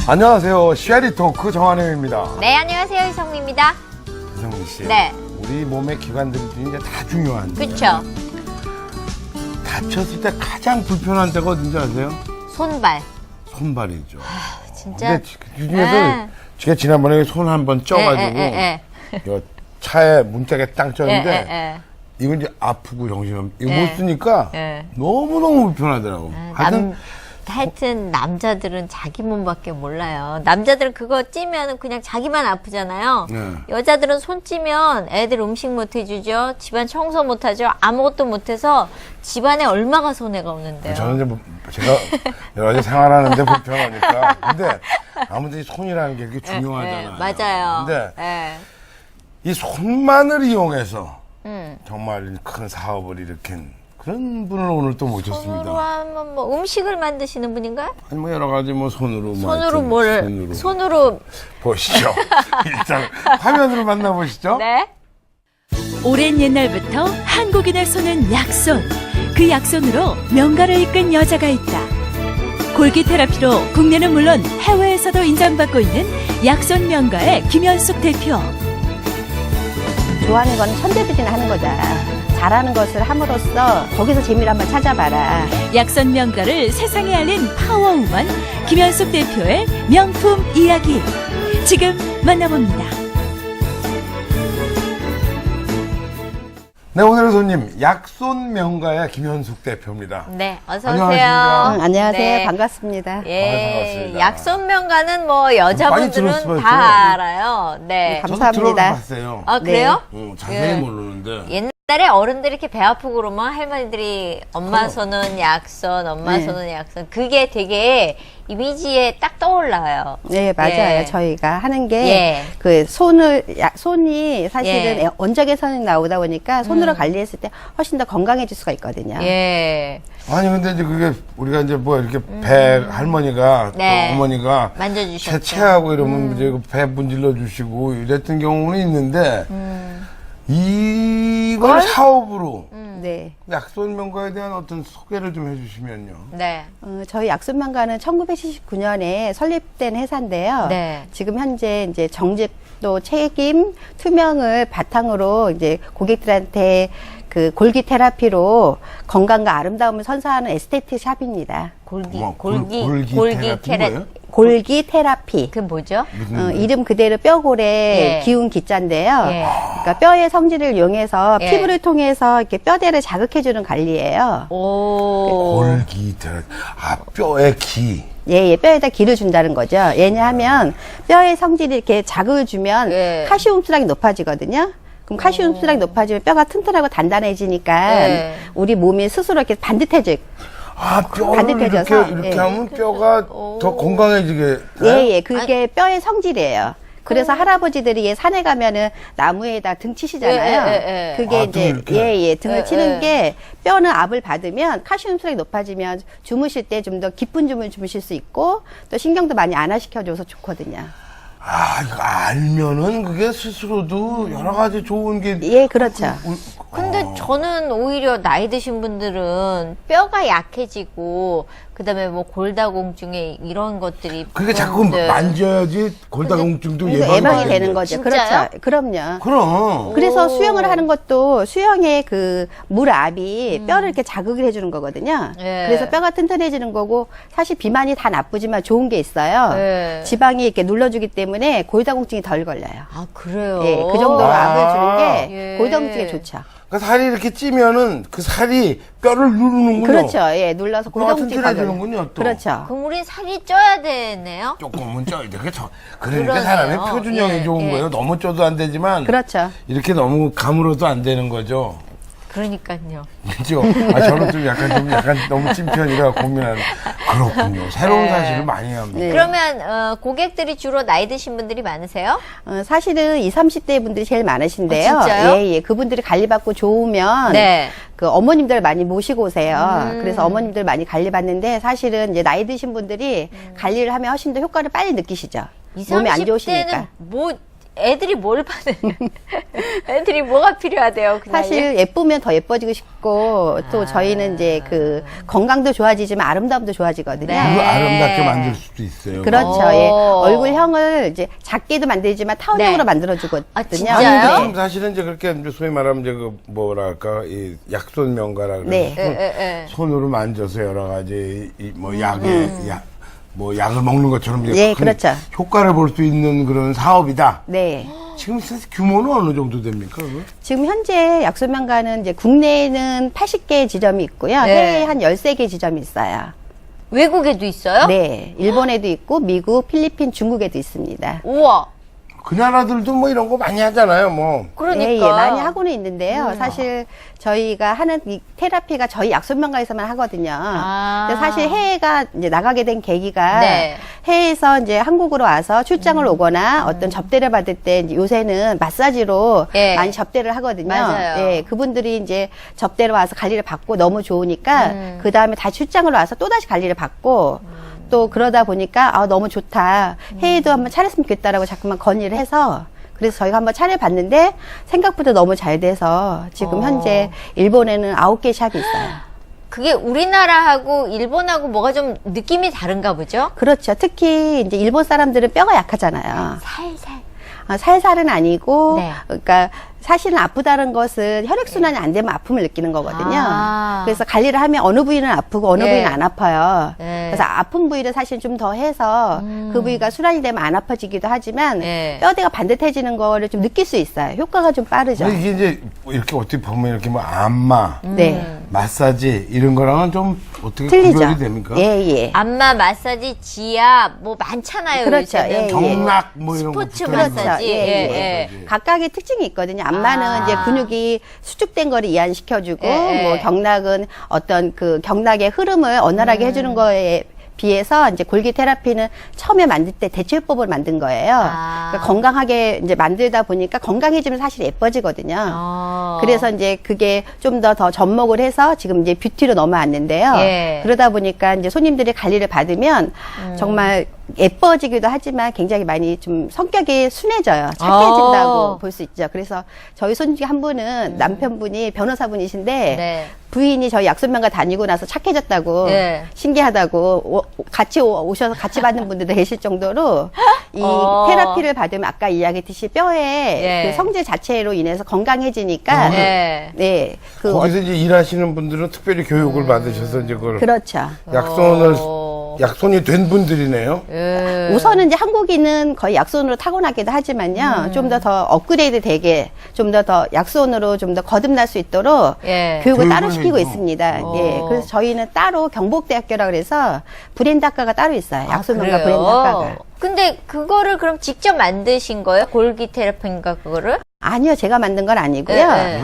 안녕하세요. 시아리 토크 정한영입니다. 네, 안녕하세요. 이성미입니다. 이성미 씨. 네. 우리 몸의 기관들 중에 다 중요한데. 그쵸. 다쳤을 때 가장 불편한 데가 어딘지 아세요? 손발. 손발이죠. 진짜. 근데 그 중에서 제가 지난번에 손 한번 쪄가지고 요 차에 문짝에 땅 쪘는데 이건 이제 아프고 정신없. 이거 못 쓰니까 너무너무 불편하더라고. 하여튼 남자들은 자기 몸밖에 몰라요. 남자들은 그거 찌면 그냥 자기만 아프잖아요. 여자들은 손 찌면 애들 음식 못 해주죠. 집안 청소 못 하죠. 아무것도 못 해서 집안에 얼마가 손해가 없는데요. 저는 이제 뭐 제가 여러 가지 생활하는데 불편하니까. 근데 아무튼 이 손이라는 게 그게 중요하잖아요. 맞아요. 근데 이 손만을 이용해서 정말 큰 사업을 일으킨 그런 분을 오늘 또 모셨습니다. 손으로 하면 뭐 음식을 만드시는 분인가요? 아니 뭐 여러 가지 뭐 손으로 손으로 보시죠. 일단 화면으로 만나보시죠. 네. 오랜 옛날부터 한국인의 손은 약손. 그 약손으로 명가를 이끈 여자가 있다. 골기 테라피로 국내는 물론 해외에서도 인정받고 있는 약손 명가의 김현숙 대표. 좋아하는 거는 천재들이나 하는 거다. 잘하는 것을 함으로써 거기서 재미를 한번 찾아봐라. 약손 명가를 세상에 알린 파워우먼 김현숙 대표의 명품 이야기. 지금 만나봅니다. 네, 오늘의 손님 약손 명가의 김현숙 대표입니다. 네, 어서 안녕하십니까? 오세요. 안녕하세요. 네. 반갑습니다. 예, 반갑습니다. 약손명가는 뭐 많이 여자분들은 들었어요, 다 알아요. 네. 감사합니다. 저도 들어봤어요. 아, 그래요? 자세히 예. 모르는데. 옛날에 어른들이 이렇게 배 아프고 그러면 할머니들이 엄마 손은 약손, 엄마 네. 손은 약손. 그게 되게 이미지에 딱 떠올라요. 네, 맞아요. 예. 저희가 하는 게 예. 그 손이 사실은 원적외선이 나오다 보니까 손으로 관리했을 때 훨씬 더 건강해질 수가 있거든요. 예. 아니 근데 이제 그게 우리가 이제 뭐 이렇게 배 할머니가 네. 또 어머니가 만져주셨죠. 체하고 이러면 이제 배 문질러 주시고 이랬던 경우는 있는데 이걸 사업으로 네. 약손 명가에 대한 어떤 소개를 좀 해주시면요. 네. 저희 약손명가는 1979년에 설립된 회사인데요. 네. 지금 현재 이제 정직 또 책임, 투명을 바탕으로 이제 고객들한테 그 골기 테라피로 건강과 아름다움을 선사하는 에스테틱 샵입니다. 골기 뭐, 골기 테라피인 거예요? 골기 테라피. 그 뭐죠? 이름 그대로 뼈골에 예. 기운 기자인데요. 예. 그러니까 뼈의 성질을 이용해서 예. 피부를 통해서 이렇게 뼈대를 자극해주는 관리예요. 오. 골기 테라피. 아, 뼈의 기. 예, 뼈에다 기를 준다는 거죠. 왜냐하면 뼈의 성질이 이렇게 자극을 주면 예. 칼슘 흡수량이 높아지거든요. 그럼 칼슘 흡수량이 높아지면 뼈가 튼튼하고 단단해지니까 예. 우리 몸이 스스로 이렇게 반듯해져. 아, 뼈를 반듯해져서, 이렇게 예. 하면 뼈가 더 건강해지게. 예, 그게 뼈의 성질이에요. 그래서 할아버지들이 산에 가면은 나무에다 등 치시잖아요. 그게 아, 이제 등 이렇게? 등을 치는 게 뼈는 압을 받으면 칼슘 흡수량이 높아지면 주무실 때 좀 더 깊은 잠을 주무실 수 있고 또 신경도 많이 안화시켜줘서 좋거든요. 아, 이거 알면은 그게 스스로도 여러 가지 좋은 게. 예, 그렇죠. 근데 저는 오히려 나이 드신 분들은 뼈가 약해지고 그다음에 뭐 골다공증에 이런 것들이 그게 자꾸 그런데 만져야지 골다공증도 그래서 예방이 되는 되는데. 거죠. 진짜요? 그렇죠. 그럼요. 그럼. 그래서 오. 수영을 하는 것도 수영의 그 물압이 뼈를 이렇게 자극을 해주는 거거든요. 예. 그래서 뼈가 튼튼해지는 거고 사실 비만이 다 나쁘지만 좋은 게 있어요. 예. 지방이 이렇게 눌러주기 때문에 골다공증이 덜 걸려요. 아 그래요? 예, 그 정도로 압을 주는 게 예. 골다공증에 좋죠. 그러니까 살이 이렇게 찌면은 그 살이 뼈를 누르는군요. 그렇죠. 예, 눌러서 뼈가 골다공증이 튼튼해지는군요, 또. 그렇죠. 그럼 우리 살이 쪄야 되네요? 조금은 쪄야 돼. 그러니까 그러네요. 사람의 표준형이 예, 좋은 예. 거예요. 너무 쪄도 안 되지만. 그렇죠. 이렇게 너무 감으로도 안 되는 거죠. 그러니까요. 그죠? 아, 저는 좀 약간 너무 찐편이라 고민하는. 그렇군요. 새로운 사실을 많이 합니다. 네. 그러면 고객들이 주로 나이 드신 분들이 많으세요? 사실은 20, 30대 분들이 제일 많으신데요. 아, 진짜요? 예, 예. 그분들이 관리받고 좋으면 네. 그 어머님들 많이 모시고 오세요. 그래서 어머님들 많이 관리받는데 사실은 이제 나이 드신 분들이 관리를 하면 훨씬 더 효과를 빨리 느끼시죠. 20, 몸이 안 30대는 좋으시니까. 뭐 애들이 뭘 받는, 애들이 뭐가 필요하대요, 그 나이에? 사실 예쁘면 더 예뻐지고 싶고 또 저희는 이제 그 건강도 좋아지지만 아름다움도 좋아지거든요. 네. 그거 아름답게 만들 수도 있어요. 그렇죠. 오. 예. 얼굴형을 이제 작게도 만들지만 타원형으로 네. 만들어주거든요. 아, 아니, 진짜요? 근데 지금 사실은 이제 그렇게 이제 소위 말하면 이제 그 뭐랄까 이 약손 명가라 그래서 네. 손으로 만져서 여러 가지 뭐 뭐 약을 먹는 것처럼 이제 예, 큰 그렇죠. 효과를 볼 수 있는 그런 사업이다. 네. 지금 사실 규모는 어느 정도 됩니까? 그거? 지금 현재 약소명가는 이제 국내에는 80개 지점이 있고요. 네. 해외에 한 13개 지점이 있어요. 외국에도 있어요? 네. 일본에도 있고 미국, 필리핀, 중국에도 있습니다. 우와. 그 나라들도 뭐 이런 거 많이 하잖아요. 뭐 그러니까. 예, 예, 많이 하고는 있는데요. 사실 저희가 하는 이 테라피가 저희 약손명가에서만 하거든요. 아. 근데 사실 해외가 이제 나가게 된 계기가 네. 해외에서 이제 한국으로 와서 출장을 오거나 어떤 접대를 받을 때 이제 요새는 마사지로 예. 많이 접대를 하거든요. 맞아요. 예, 그분들이 이제 접대를 와서 관리를 받고 너무 좋으니까 그 다음에 다 출장을 와서 또 다시 관리를 받고 또 그러다 보니까 아 너무 좋다 해외도 한번 차렸으면 좋겠다라고 자꾸만 건의를 해서 그래서 저희가 한번 차려봤는데 생각보다 너무 잘 돼서 지금 현재 일본에는 9개 샵이 있어요. 그게 우리나라하고 일본하고 뭐가 좀 느낌이 다른가 보죠? 그렇죠. 특히 이제 일본 사람들은 뼈가 약하잖아요. 살살. 살살은 아니고 네. 그러니까 사실은 아프다는 것은 혈액순환이 안 되면 아픔을 느끼는 거거든요. 아. 그래서 관리를 하면 어느 부위는 아프고 어느 네. 부위는 안 아파요. 네. 그래서 아픈 부위를 사실 좀 더 해서 그 부위가 순환이 되면 안 아파지기도 하지만 네. 뼈대가 반듯해지는 거를 좀 느낄 수 있어요. 효과가 좀 빠르죠. 근데 이게 이제 이렇게 어떻게 보면 이렇게 뭐 안마, 네. 마사지 이런 거랑은 좀 어떻게 틀리죠. 구별이 됩니까? 예, 예. 안마, 마사지, 지압 뭐 많잖아요. 그렇죠. 요새는. 예, 예. 경락 뭐 이런 스포츠 거 마사지. 예, 예. 예. 각각의 특징이 있거든요. 안마는 아. 이제 근육이 수축된 거를 이완시켜주고, 예, 예. 뭐 경락은 어떤 그 경락의 흐름을 원활하게 해주는 거에 비해서 이제 골기 테라피는 처음에 만들 때 대체요법을 만든 거예요. 아. 그러니까 건강하게 이제 만들다 보니까 건강해지면 사실 예뻐지거든요. 어. 그래서 이제 그게 좀 더 접목을 해서 지금 이제 뷰티로 넘어왔는데요. 예. 그러다 보니까 이제 손님들이 관리를 받으면 정말 예뻐지기도 하지만 굉장히 많이 좀 성격이 순해져요. 착해진다고 볼 수 있죠. 그래서 저희 손님 중 한 분은 남편분이 변호사분이신데 네. 부인이 저희 약손명가 다니고 나서 착해졌다고 네. 신기하다고 같이 오셔서 같이 받는 분들도 계실 정도로 이 테라피를 받으면 아까 이야기했듯이 뼈에 예. 그 성질 자체로 인해서 건강해지니까 네. 네, 그 거기서 이제 일하시는 분들은 특별히 교육을 받으셔서 이제 그걸 그렇죠. 약손을 어. 약손이 된 분들이네요. 예. 우선은 이제 한국인은 거의 약손으로 타고나기도 하지만요. 좀 더 업그레이드 되게 좀 더 약손으로 좀 더 거듭날 수 있도록 예. 교육을 따로 교육을 시키고 해줘. 있습니다. 예. 그래서 저희는 따로 경복대학교라 그래서 브랜드 학과가 따로 있어요. 약손명가 그래요? 브랜드 학과가. 근데 그거를 그럼 직접 만드신 거예요? 골기 테라피인가 그거를? 아니요. 제가 만든 건 아니고요. 예, 예.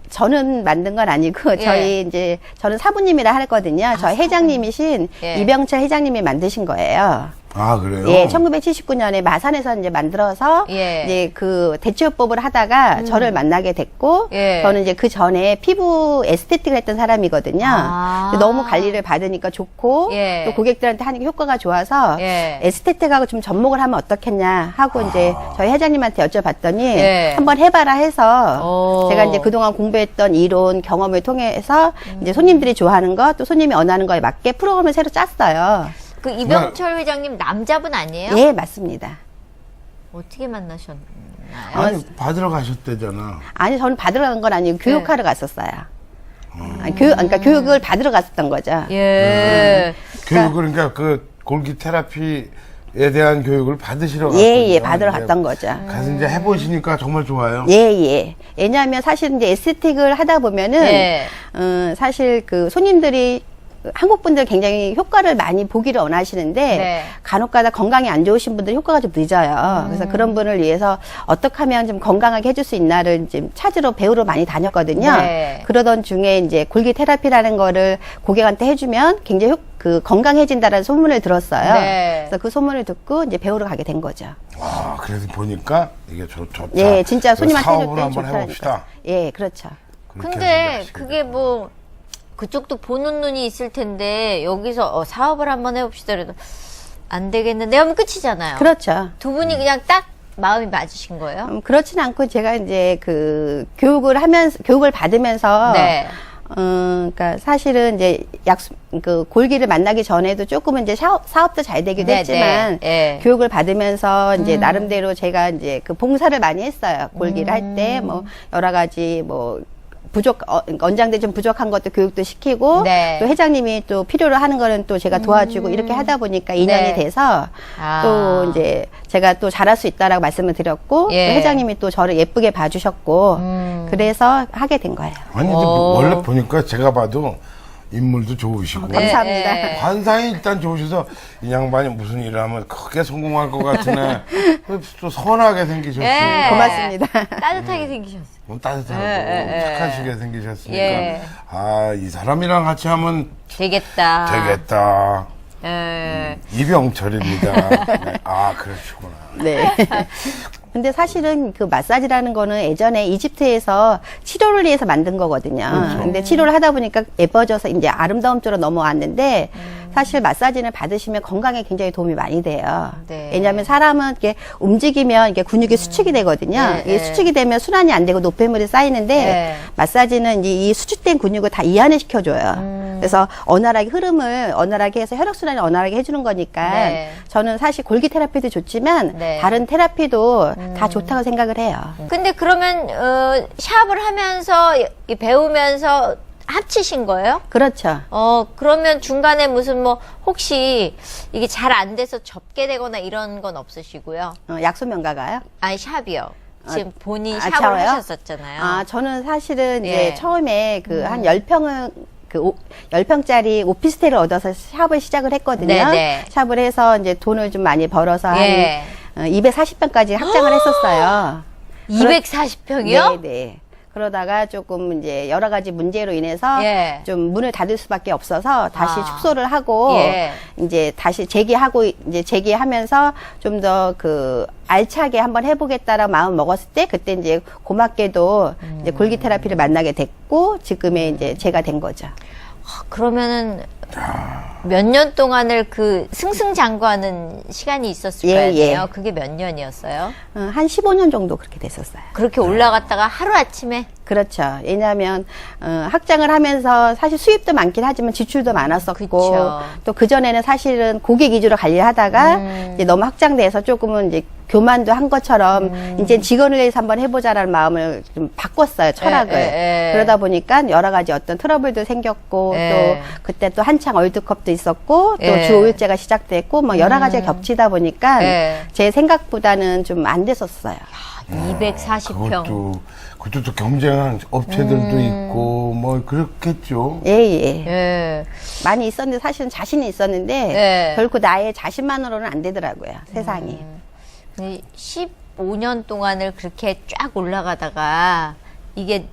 저는 만든 건 아니고 예. 저희 이제 저는 사부님이라 하거든요. 저희 회장님이신 예. 이병철 회장님이 만드신 거예요. 아 그래요? 예, 1979년에 마산에서 이제 만들어서 예. 이제 그 대체요법을 하다가 저를 만나게 됐고 예. 저는 이제 그 전에 피부 에스테틱을 했던 사람이거든요. 아. 근데 너무 관리를 받으니까 좋고 예. 또 고객들한테 하는 게 효과가 좋아서 예. 에스테틱하고 좀 접목을 하면 어떻겠냐 하고 이제 저희 회장님한테 여쭤봤더니 예. 한번 해봐라 해서 오. 제가 이제 그동안 공부했던 이론 경험을 통해서 이제 손님들이 좋아하는 거 또 손님이 원하는 거에 맞게 프로그램을 새로 짰어요. 그 이병철 회장님 남자분 아니에요? 예, 맞습니다. 어떻게 만나셨나요? 아니 받으러 가셨대잖아. 아니, 저는 받으러 간 건 아니고 교육하러 갔었어요. 아니, 그러니까 교육을 받으러 갔었던 거죠. 예. 교육을 그러니까 그 골기 테라피에 대한 교육을 받으시러 갔거든요. 예, 예, 받으러 갔던 거죠. 가서 이제 해보시니까 정말 좋아요. 예, 예. 왜냐하면 사실 이제 에스테틱을 하다 보면은, 예. 사실 그 손님들이 한국 분들 굉장히 효과를 많이 보기를 원하시는데 네. 간혹가다 건강이 안 좋으신 분들 효과가 좀 늦어요. 그래서 그런 분을 위해서 어떻게 하면 좀 건강하게 해줄 수 있나를 좀 찾으러 배우러 많이 다녔거든요. 네. 그러던 중에 이제 골기 테라피라는 거를 고객한테 해주면 굉장히 그 건강해진다라는 소문을 들었어요. 네. 그래서 그 소문을 듣고 이제 배우러 가게 된 거죠. 아 그래서 보니까 이게 좋다. 예, 진짜 손님한테 해줄 사업을 때 한번 좋다니까. 해봅시다. 예, 그렇죠. 그렇게 근데 생각하시게 그게 뭐 그쪽도 보는 눈이 있을 텐데 여기서 사업을 한번 해봅시다 그래도 안 되겠는데 하면 끝이잖아요. 그렇죠. 두 분이 그냥 딱 마음이 맞으신 거예요? 그렇진 않고 제가 이제 그 교육을 받으면서 네. 그러니까 사실은 이제 그 골기를 만나기 전에도 조금은 이제 사업도 잘 되기도 네, 했지만 네. 교육을 받으면서 이제 나름대로 제가 이제 그 봉사를 많이 했어요. 골기를 할 때 뭐 여러 가지 뭐 원장들 좀 부족한 것도 교육도 시키고 네. 또 회장님이 또 필요로 하는 거는 또 제가 도와주고 이렇게 하다 보니까 인연이 네. 돼서 아. 또 이제 제가 또 잘할 수 있다라고 말씀을 드렸고 예. 또 회장님이 또 저를 예쁘게 봐주셨고 그래서 하게 된 거예요. 아니, 근데 원래 보니까 제가 봐도 인물도 좋으시고. 감사합니다. 네. 관상이 일단 좋으셔서 이 양반이 무슨 일을 하면 크게 성공할 것 같으네. 또 선하게 생기셨으니까. 예. 고맙습니다. 따뜻하게 생기셨어요. 너무 따뜻하고 예. 착하시게 생기셨으니까. 예. 아, 이 사람이랑 같이 하면 되겠다. 되겠다. 예. 이병철입니다. 네. 아, 그러시구나. 네. 근데 사실은 그 마사지라는 거는 예전에 이집트에서 치료를 위해서 만든 거거든요. 근데 치료를 하다 보니까 예뻐져서 이제 아름다움 쪽으로 넘어왔는데 사실 마사지는 받으시면 건강에 굉장히 도움이 많이 돼요. 네. 왜냐하면 사람은 이렇게 움직이면 이게 근육이 수축이 되거든요. 네, 이게 네. 수축이 되면 순환이 안 되고 노폐물이 쌓이는데 네. 마사지는 이제 이 수축된 근육을 다 이완을 시켜줘요. 그래서 원활하게 흐름을 원활하게 해서 혈액순환을 원활하게 해주는 거니까 네. 저는 사실 골기 테라피도 좋지만 네. 다른 테라피도 다 좋다고 생각을 해요. 근데 그러면 샵을 하면서 배우면서 합치신 거예요? 그렇죠. 그러면 중간에 무슨 뭐 혹시 이게 잘 안 돼서 접게 되거나 이런 건 없으시고요? 약소 명가가요? 아니 샵이요. 지금 본인 아, 샵을 저요? 하셨었잖아요. 아, 저는 사실은 예. 이제 처음에 그 한 10평은 10평짜리 오피스텔을 얻어서 샵을 시작을 했거든요. 네네. 샵을 해서 이제 돈을 좀 많이 벌어서 예. 한 240평까지 확장을 했었어요. 240평이요? 네, 네. 그러다가 조금 이제 여러 가지 문제로 인해서 예. 좀 문을 닫을 수밖에 없어서 다시 아. 축소를 하고 예. 이제 다시 재개하면서 좀 더 그 알차게 한번 해보겠다라고 마음 먹었을 때 그때 이제 고맙게도 이제 골기 테라피를 만나게 됐고 지금의 이제 제가 된 거죠. 그러면은 몇 년 동안을 그 승승장구하는 시간이 있었을 예, 거 아니에요? 예. 그게 몇 년이었어요? 한 15년 정도 그렇게 됐었어요. 그렇게 올라갔다가 하루아침에? 그렇죠. 왜냐하면 확장을 하면서 사실 수입도 많긴 하지만 지출도 많았었고 그쵸. 또 그전에는 사실은 고객 위주로 관리하다가 이제 너무 확장돼서 조금은 이제 교만도 한 것처럼 이제 직원을 위해서 한번 해보자라는 마음을 좀 바꿨어요. 철학을. 예. 그러다 보니까 여러 가지 어떤 트러블도 생겼고 예. 또 그때 또 한창 월드컵도 있었고 또 예. 주 5일제가 시작됐고 뭐 여러 가지가 겹치다 보니까 예. 제 생각보다는 좀 안 됐었어요. 240평. 그것도 또 경쟁한 업체들도 있고 뭐 그렇겠죠. 예, 예. 예. 많이 있었는데 사실은 자신이 있었는데 네. 결코 나의 자신만으로는 안 되더라고요. 세상이. 15년 동안을 그렇게 쫙 올라가다가 이게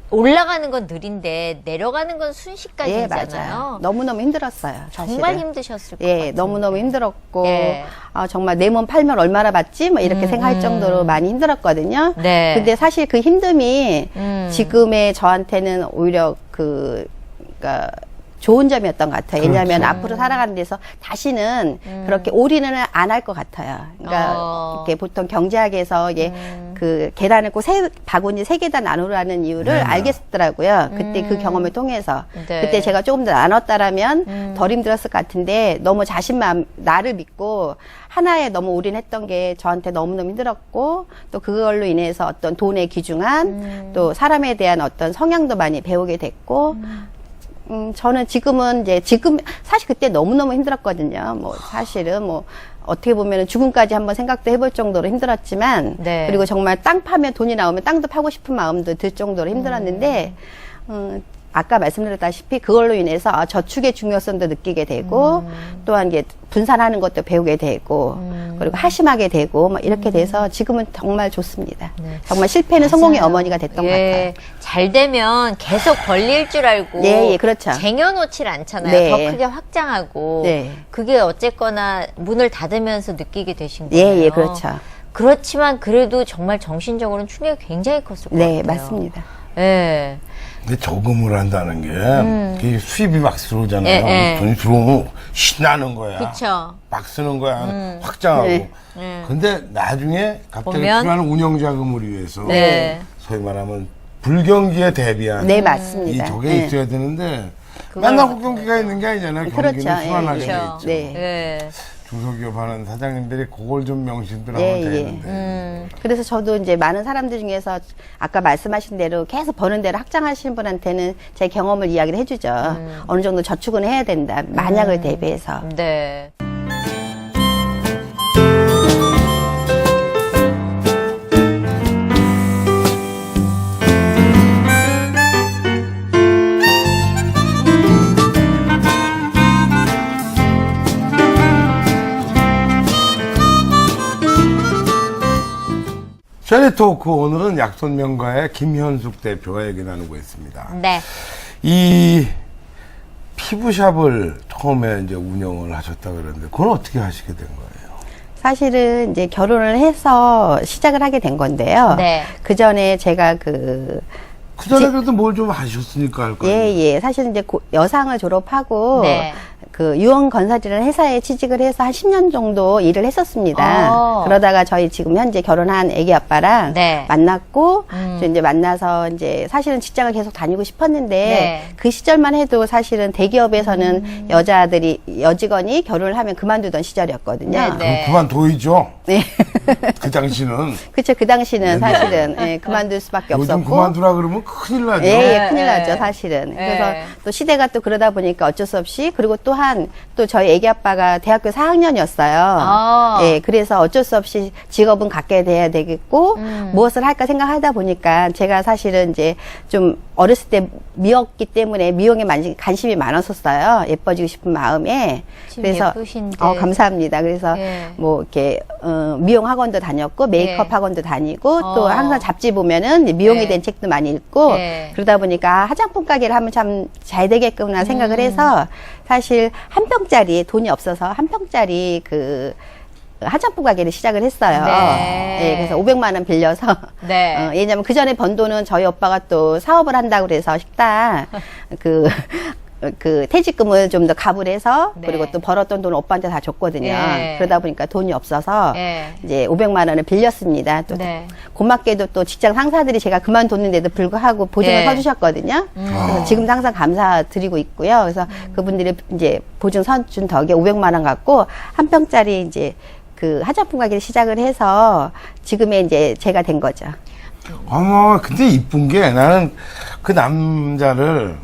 올라가는 건 느린데 내려가는 건 예, 순식간이잖아요. 맞아요. 너무너무 힘들었어요. 사실은. 정말 힘드셨을 것 예, 같아요. 너무너무 힘들었고 예. 정말 내 몸 팔면 얼마나 받지? 뭐 이렇게 생각할 정도로 많이 힘들었거든요. 네. 근데 사실 그 힘듦이 지금의 저한테는 오히려 그러니까 좋은 점이었던 것 같아요. 왜냐하면 그렇죠. 앞으로 살아가는 데서 다시는 그렇게 올인을 안 할 것 같아요. 그러니까 이렇게 보통 경제학에서 이게 그 계란을 꼭 바구니 3개다 나누라는 이유를 네. 알겠더라고요. 그때 그 경험을 통해서. 네. 그때 제가 조금 더 나눴다라면 덜 힘들었을 것 같은데 너무 자신만 나를 믿고 하나에 너무 올인했던 게 저한테 너무너무 힘들었고 또 그걸로 인해서 어떤 돈의 귀중함 또 사람에 대한 어떤 성향도 많이 배우게 됐고 저는 지금 사실 그때 너무너무 힘들었거든요. 뭐 사실은 뭐 어떻게 보면 죽음까지 한번 생각도 해볼 정도로 힘들었지만 네. 그리고 정말 땅 파면 돈이 나오면 땅도 파고 싶은 마음도 들 정도로 힘들었는데 아까 말씀드렸다시피 그걸로 인해서 저축의 중요성도 느끼게 되고 또한 이게 분산하는 것도 배우게 되고 그리고 하심하게 되고 막 이렇게 돼서 지금은 정말 좋습니다. 정말 실패는 성공의 어머니가 됐던 것 같아요. 잘 되면 계속 벌릴 줄 알고 예, 그렇죠. 쟁여놓질 않잖아요. 네. 더 크게 확장하고 네. 그게 어쨌거나 문을 닫으면서 느끼게 되신 거예요. 예, 예, 그렇죠. 그렇지만 그래도 정말 정신적으로는 충격이 굉장히 컸을 것 네, 같아요. 맞습니다. 예. 근데 저금을 한다는 게 그게 수입이 막 들어오잖아요. 돈이 들어오면 신나는 거야. 그쵸. 막 쓰는 거야. 확장하고. 네. 근데 나중에 갑자기 보면? 필요한 운영 자금을 위해서 네. 소위 말하면 불경기에 대비한 네, 이 맞습니다. 저게 네. 있어야 되는데 맨날 혹경기가 있는 게 아니잖아요. 그렇죠. 경기는 예, 순환하게 돼 그렇죠. 있죠. 네. 예. 중소기업 하는 사장님들이 그걸 좀 명심들 하면 예, 예. 되는데. 그래서 저도 이제 많은 사람들 중에서 아까 말씀하신 대로 계속 버는 대로 확장하시는 분한테는 제 경험을 이야기를 해주죠. 어느 정도 저축은 해야 된다. 만약을 대비해서. 네. 샤리토크 오늘은 약손명가의 김현숙 대표와 얘기 나누고 있습니다. 네. 이 피부샵을 처음에 이제 운영을 하셨다 그러는데 그건 어떻게 하시게 된 거예요? 사실은 이제 결혼을 해서 시작을 하게 된 건데요. 네. 그 전에 제가 그 전에 그래도 뭘 좀 하셨으니까 할 거예요. 예. 사실 이제 여상을 졸업하고 네. 그 유원 건설이라는 회사에 취직을 해서 한 10년 정도 일을 했었습니다. 그러다가 저희 지금 현재 결혼한 애기 아빠랑 네. 만났고 저 이제 만나서 이제 사실은 직장을 계속 다니고 싶었는데 네. 그 시절만 해도 사실은 대기업에서는 여직원이 결혼을 하면 그만두던 시절이었거든요. 네. 그럼 그만둬야죠. 네. 그 당시는. 그렇죠. 그 당시는 사실은 그만둘 수밖에 요즘 없었고. 그만두라 그러면 큰일 나죠. 예, 큰일 네. 나죠, 사실은. 네. 그래서 또 시대가 또 그러다 보니까 어쩔 수 없이, 그리고 또한 또 저희 애기 아빠가 대학교 4학년이었어요. 아. 예, 그래서 어쩔 수 없이 직업은 갖게 돼야 되겠고, 무엇을 할까 생각하다 보니까 제가 사실은 이제 좀 어렸을 때 미웠기 때문에 미용에 관심이 많았었어요. 예뻐지고 싶은 마음에. 지금 그래서 예쁘신데. 감사합니다. 그래서 예. 뭐 이렇게 미용 학원도 다녔고 메이크업 예. 학원도 다니고 또 어. 항상 잡지 보면은 이제 미용에 예. 대한 책도 많이 읽고 예. 그러다 보니까 화장품 가게를 하면 참 잘 되겠구나 생각을 해서 사실 한 평짜리 돈이 없어서 한 평짜리 그 화장품 가게를 시작을 했어요. 네. 예, 그래서 500만 원 빌려서 네. 왜냐면 그 전에 번 돈은 저희 오빠가 또 사업을 한다고 그래서 식당 그 퇴직금을 좀 더 갑을 해서 네. 그리고 또 벌었던 돈을 오빠한테 다 줬거든요. 예. 그러다 보니까 돈이 없어서 예. 이제 500만 원을 빌렸습니다. 또 네. 고맙게도 또 직장 상사들이 제가 그만뒀는데도 불구하고 보증을 예. 서주셨거든요. 그래서 지금도 항상 감사드리고 있고요. 그래서 그분들이 이제 보증 서준 덕에 500만 원 갖고 한 평짜리 이제 그 화장품 가게를 시작을 해서 지금의 이제 제가 된 거죠. 어머, 근데 이쁜 게 나는 그 남자를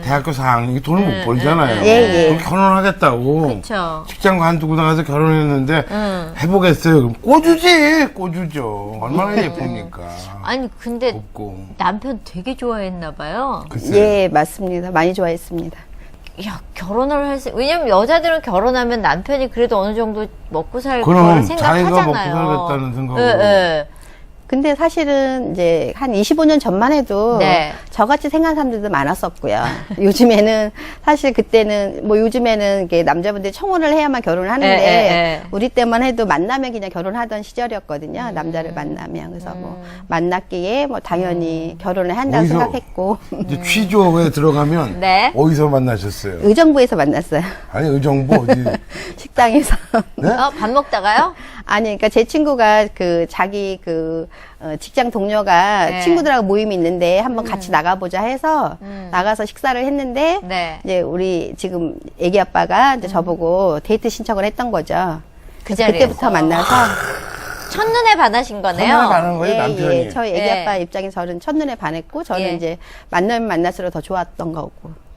대학교 4학년 돈을 못 벌잖아요. 예. 그럼 결혼하겠다고. 그쵸. 직장 관두고 나가서 결혼했는데 해보겠어요. 그럼 꿔주죠. 얼마나 예쁩니까. 아니, 근데 없고. 남편 되게 좋아했나 봐요. 글쎄. 예, 맞습니다. 많이 좋아했습니다. 야, 결혼을 할 수, 왜냐면 여자들은 결혼하면 남편이 그래도 어느 정도 먹고 살 그럼 거를 자기가 생각하잖아요. 먹고 살겠다는 생각으로. 예, 예. 근데 사실은 이제 한 25년 전만 해도 네. 저같이 생각하는 사람들도 많았었고요. 요즘에는 사실 그때는 뭐 요즘에는 이게 남자분들이 청혼을 해야만 결혼을 하는데 우리 때만 해도 만나면 그냥 결혼하던 시절이었거든요. 남자를 만나면. 그래서 뭐 만났기에 뭐 당연히 결혼을 한다고 어디서? 생각했고 이제 취조에 들어가면 네. 어디서 만나셨어요? 의정부에서 만났어요. 아니 의정부 어디? 식당에서. 네? 밥 먹다가요? 아니, 그러니까 제 친구가 그 자기 직장 동료가 네. 친구들하고 모임이 있는데 한번 같이 나가보자 해서 나가서 식사를 했는데 네. 이제 우리 지금 애기 아빠가 이제 저보고 데이트 신청을 했던 거죠. 그 그래서 자리에서. 그때부터 만나서 첫눈에 반하신 거네요. 첫눈에 반한 거예요, 남편이. 예, 저희 애기 예. 아빠 입장에 저는 첫눈에 반했고 저는 예. 이제 만나면 만날수록 더 좋았던 거고.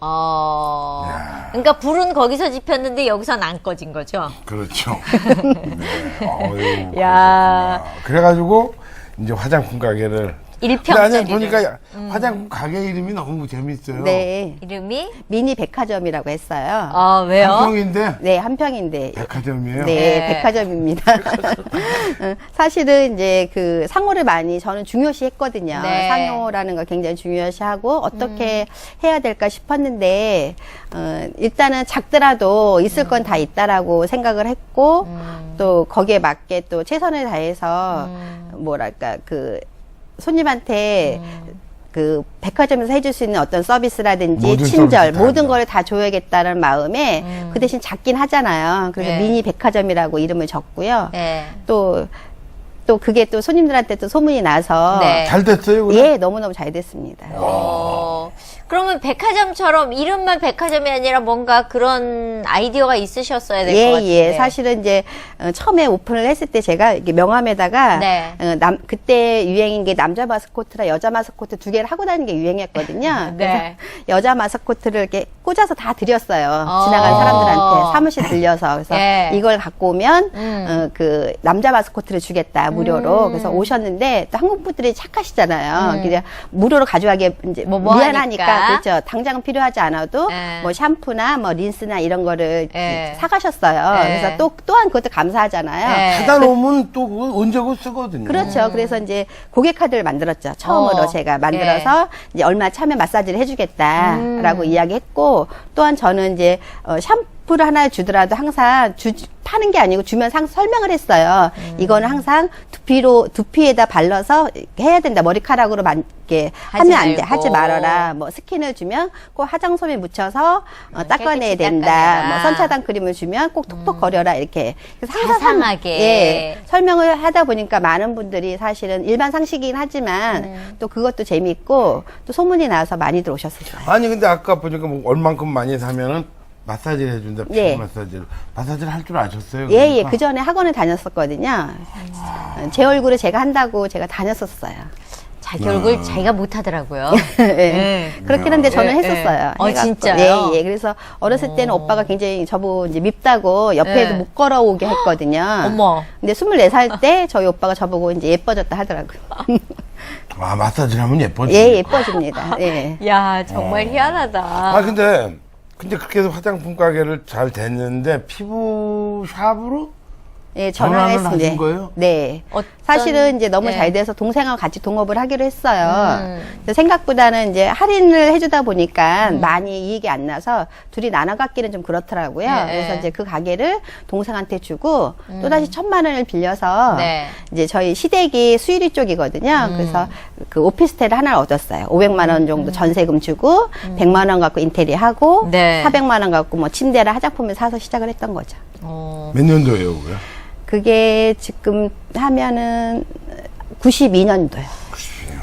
그러니까 불은 거기서 지폈는데 여기선 안 꺼진 거죠. 그렇죠. 네. 어휴, 야. 그렇구나. 그래가지고 이제 화장품 가게를. 근데 아니 1평짜리를. 보니까 화장품 가게 이름이 너무 재밌어요. 네. 이름이? 미니 백화점이라고 했어요. 왜요? 한 평인데 네, 한 평인데. 백화점이에요. 네, 네. 백화점입니다. 사실은 이제 그 상호를 많이 저는 중요시 했거든요. 네. 상호라는 걸 굉장히 중요시 하고 어떻게 해야 될까 싶었는데, 일단은 작더라도 있을 건 다 있다라고 생각을 했고, 또 거기에 맞게 또 최선을 다해서, 뭐랄까, 그 손님한테 그 백화점에서 해줄 수 있는 어떤 서비스라든지 모든 친절 서비스 다 모든 한다. 걸 다 줘야겠다는 마음에 그 대신 작긴 하잖아요. 그래서 네. 미니 백화점이라고 이름을 적고요. 네. 또 그게 또 손님들한테 또 소문이 나서 네. 잘 됐어요, 그래? 예, 너무너무 잘 됐습니다. 그러면 백화점처럼 이름만 백화점이 아니라 뭔가 그런 아이디어가 있으셨어야 될 것 예, 같은데. 예. 사실은 이제 처음에 오픈을 했을 때 제가 이게 명함에다가 네. 그때 유행인 게 남자 마스코트랑 여자 마스코트 두 개를 하고 다니는 게 유행이었거든요. 네. 그래서 여자 마스코트를 이렇게 꽂아서 다 드렸어요. 어. 지나간 사람들한테 사무실 들려서 그래서 예. 이걸 갖고 오면 그 남자 마스코트를 주겠다 무료로. 그래서 오셨는데 또 한국 분들이 착하시잖아요. 그냥 무료로 가져가기 이제 뭐 미안하니까 하니까. 그렇죠. 당장 필요하지 않아도 예. 뭐 샴푸나 뭐 린스나 이런 거를 예. 사가셨어요. 예. 그래서 또한 그것도 감사하잖아요. 예. 사다 놓으면 또 그거 언제 그거 쓰거든요. 그렇죠. 그래서 이제 고객 카드를 만들었죠. 처음으로 제가 만들어서 이제 얼마 차면 마사지를 해주겠다라고 이야기했고, 또한 저는 이제 샴푸를 하나 주더라도 항상 파는 게 아니고 주면 설명을 했어요. 이거는 항상 두피에다 발라서 이렇게 해야 된다. 머리카락으로 이렇게 하면 안 돼. 말고. 하지 말아라. 뭐 스킨을 주면 꼭 화장솜에 묻혀서 닦아내야 깨끗이 된다. 닦아내라. 뭐 선차단 크림을 주면 꼭 톡톡 거려라. 이렇게. 그래서 항상 자상하게. 예. 설명을 하다 보니까 많은 분들이 사실은 일반 상식이긴 하지만 또 그것도 재미있고 또 소문이 나서 많이들 오셨어요. 아니, 근데 아까 보니까 뭐 얼만큼 많이 사면은 마사지를 해준다, 피부 예. 마사지를. 마사지를 할 줄 아셨어요? 예, 예. 그러니까? 그 전에 학원을 다녔었거든요. 제 얼굴을 제가 한다고 제가 다녔었어요. 자기 얼굴 자기가 못하더라고요. 예. 그렇긴 한데 저는 예, 했었어요. 예. 해갖고. 진짜요? 예, 예. 그래서 어렸을 때는 오빠가 굉장히 저보고 이제 밉다고 옆에도 예. 못 걸어오게 했거든요. 어머. 근데 24살 때 저희 오빠가 저보고 이제 예뻐졌다 하더라고요. 아, 마사지를 하면 예뻐지. 예, 예뻐집니다. 예. 야, 정말 희한하다. 아, 근데 그렇게 해서 화장품 가게를 잘 됐는데, 피부 샵으로? 예, 전환을 전화했습니다. 하신 거예요? 네. 어떤- 사실은 이제 너무 네. 잘 돼서 동생하고 같이 동업을 하기로 했어요. 근데 생각보다는 이제 할인을 해주다 보니까 많이 이익이 안 나서 둘이 나눠 갖기는 좀 그렇더라고요. 네. 그래서 이제 그 가게를 동생한테 주고 또다시 1,000만 원을 빌려서 네. 이제 저희 시댁이 수유리 쪽이거든요. 그래서 그 오피스텔을 하나를 얻었어요. 500만 원 정도 전세금 주고 100만 원 갖고 인테리어 하고 네. 400만 원 갖고 뭐 침대랑 화장품을 사서 시작을 했던 거죠. 몇 년도예요, 그게? 그게 지금 하면은 92년도요.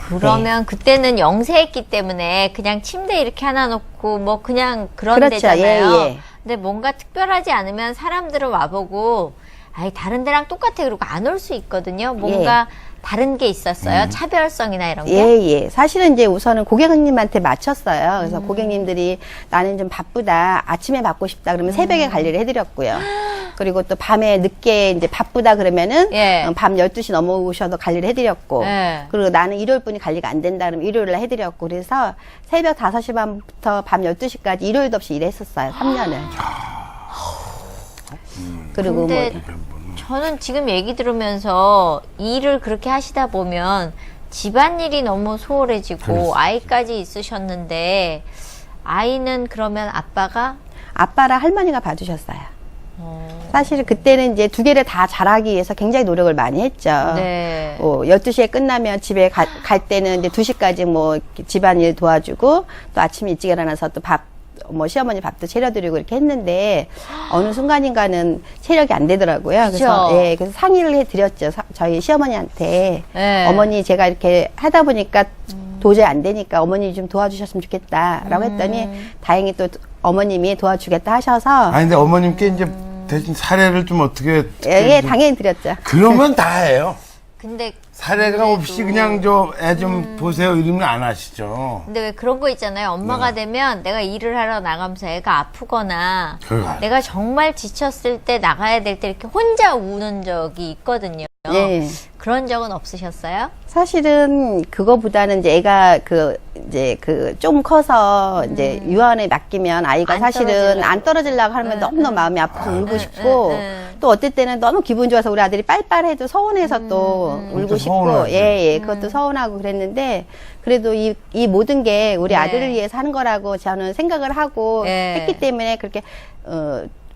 그러면 그때는 영세했기 때문에 그냥 침대 이렇게 하나 놓고 뭐 그냥 그런 그렇죠. 데잖아요. 예, 예. 근데 뭔가 특별하지 않으면 사람들은 와보고 아이 다른 데랑 똑같아 그러고 안 올 수 있거든요. 뭔가 다른 게 있었어요. 차별성이나 이런 게. 예, 예. 사실은 이제 우선은 고객님한테 맞췄어요. 그래서 고객님들이 나는 좀 바쁘다. 아침에 받고 싶다. 그러면 새벽에 관리를 해드렸고요. 그리고 또 밤에 늦게 이제 바쁘다 그러면은 예. 밤 12시 넘어오셔도 관리를 해드렸고. 예. 그리고 나는 일요일뿐이 관리가 안 된다 그러면 일요일날 해드렸고. 그래서 새벽 5시 반부터 밤 12시까지 일요일도 없이 일했었어요. 3년을. 그리고 근데 뭐 저는 지금 얘기 들으면서 일을 그렇게 하시다 보면 집안일이 너무 소홀해지고 아이까지 있으셨는데 아이는 그러면 아빠가 아빠랑 할머니가 봐주셨어요. 사실 그때는 이제 두 개를 다 잘하기 위해서 굉장히 노력을 많이 했죠. 네. 12시에 끝나면 집에 갈 때는 이제 2시까지 뭐 이렇게 집안일 도와주고 또 아침 일찍 일어나서 또 시어머니 밥도 차려드리고 이렇게 했는데 어느 순간인가는 체력이 안 되더라고요. 그래서 그죠? 예, 그래서 상의를 해드렸죠. 저희 시어머니한테 네. 어머니 제가 이렇게 하다 보니까 도저히 안 되니까 어머니 좀 도와주셨으면 좋겠다라고 했더니 다행히 또 어머님이 도와주겠다 하셔서 아니, 근데 어머님께 이제 대신 사례를 좀 어떻게. 예, 당연히 드렸죠. 그러면 다 해요. 근데 사례가 없이 그냥 애 좀 보세요 이러면 안 하시죠. 근데 왜 그런 거 있잖아요. 엄마가 되면 내가 일을 하러 나가면서 애가 아프거나 그래요. 내가 정말 지쳤을 때 나가야 될 때 이렇게 혼자 우는 적이 있거든요. 예. 그런 적은 없으셨어요? 사실은 그거보다는 이제 애가 좀 커서 이제 유아원에 맡기면 아이가 안 사실은 떨어지려고. 안 떨어지려고 하면 너무너무 마음이 아파서 울고 싶고 또 어떨 때는 너무 기분 좋아서 우리 아들이 빨빨해도 서운해서 또 울고 그것도 싶고 서운하지. 예, 그것도 서운하고 그랬는데 그래도 이 모든 게 우리 네. 아들을 위해서 하는 거라고 저는 생각을 하고 네. 했기 때문에 그렇게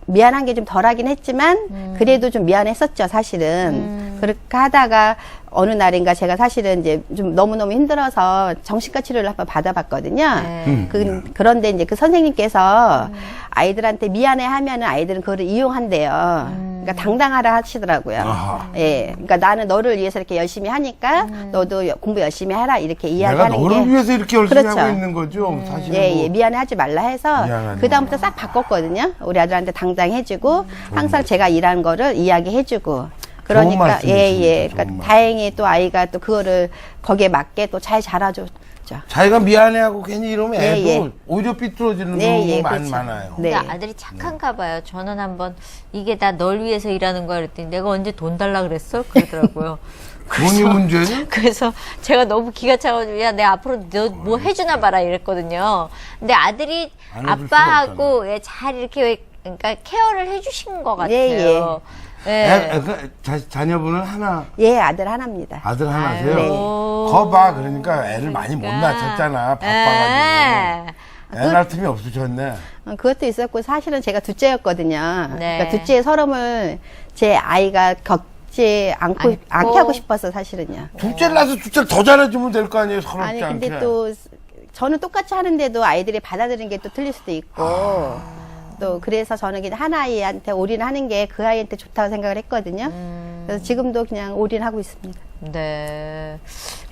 미안한 게 좀 덜하긴 했지만 그래도 좀 미안했었죠 사실은. 그렇게 하다가 어느 날인가 제가 사실은 이제 좀 너무너무 힘들어서 정신과 치료를 한번 받아봤거든요. 네. 그런데 이제 그 선생님께서 아이들한테 미안해 하면은 아이들은 그거를 이용한대요. 그러니까 당당하라 하시더라고요. 아하. 예. 그러니까 나는 너를 위해서 이렇게 열심히 하니까 너도 공부 열심히 해라. 이렇게 내가 이야기하는 게. 너를 위해서 이렇게 열심히 그렇죠. 하고 있는 거죠. 사실은 예, 뭐 예, 미안해 하지 말라 해서 미안하네. 그다음부터 싹 바꿨거든요. 우리 아들한테 당당해주고 항상 제가 일한 거를 이야기해주고 그러니까 말씀이십니다. 예, 예. 좋은 그러니까 말씀. 다행히 또 아이가 또 그거를 거기에 맞게 또 잘 자라줬죠. 자기가 미안해하고 괜히 이러면 예, 애도 예. 오히려 삐뚤어지는 예, 경우가 예, 많, 그렇죠. 많아요. 네. 근데 아들이 착한가 봐요. 저는 한번 이게 다 널 위해서 일하는 거야 그랬더니 내가 언제 돈 달라 그랬어? 그러더라고요. 돈이 문제는? 그래서 제가 너무 기가 차가지고 야, 내 앞으로 너 뭐 해주나 봐라 이랬거든요. 근데 아들이 안 해줄 아빠하고 예, 잘 이렇게 그러니까 케어를 해주신 것 같아요. 예, 예. 자녀분은 하나, 예, 아들 하나입니다. 아들 하나세요? 네. 거봐, 그러니까 애를 많이 못 낳았잖아. 바빠가지고. 애 낳을 틈이 없으셨네. 그것도 있었고 사실은 제가 둘째였거든요. 네. 그러니까 둘째의 서름을 제 아이가 겪지 않게 하고 싶어서 사실은요. 둘째를 낳아서 둘째를 더 잘해주면 될 거 아니에요, 서럽지 아니 않게. 근데 또 저는 똑같이 하는데도 아이들이 받아들이는 게 또 틀릴 수도 있고 또 그래서 저는 그냥 한 아이한테 올인하는 게 그 아이한테 좋다고 생각을 했거든요. 그래서 지금도 그냥 올인하고 있습니다. 네.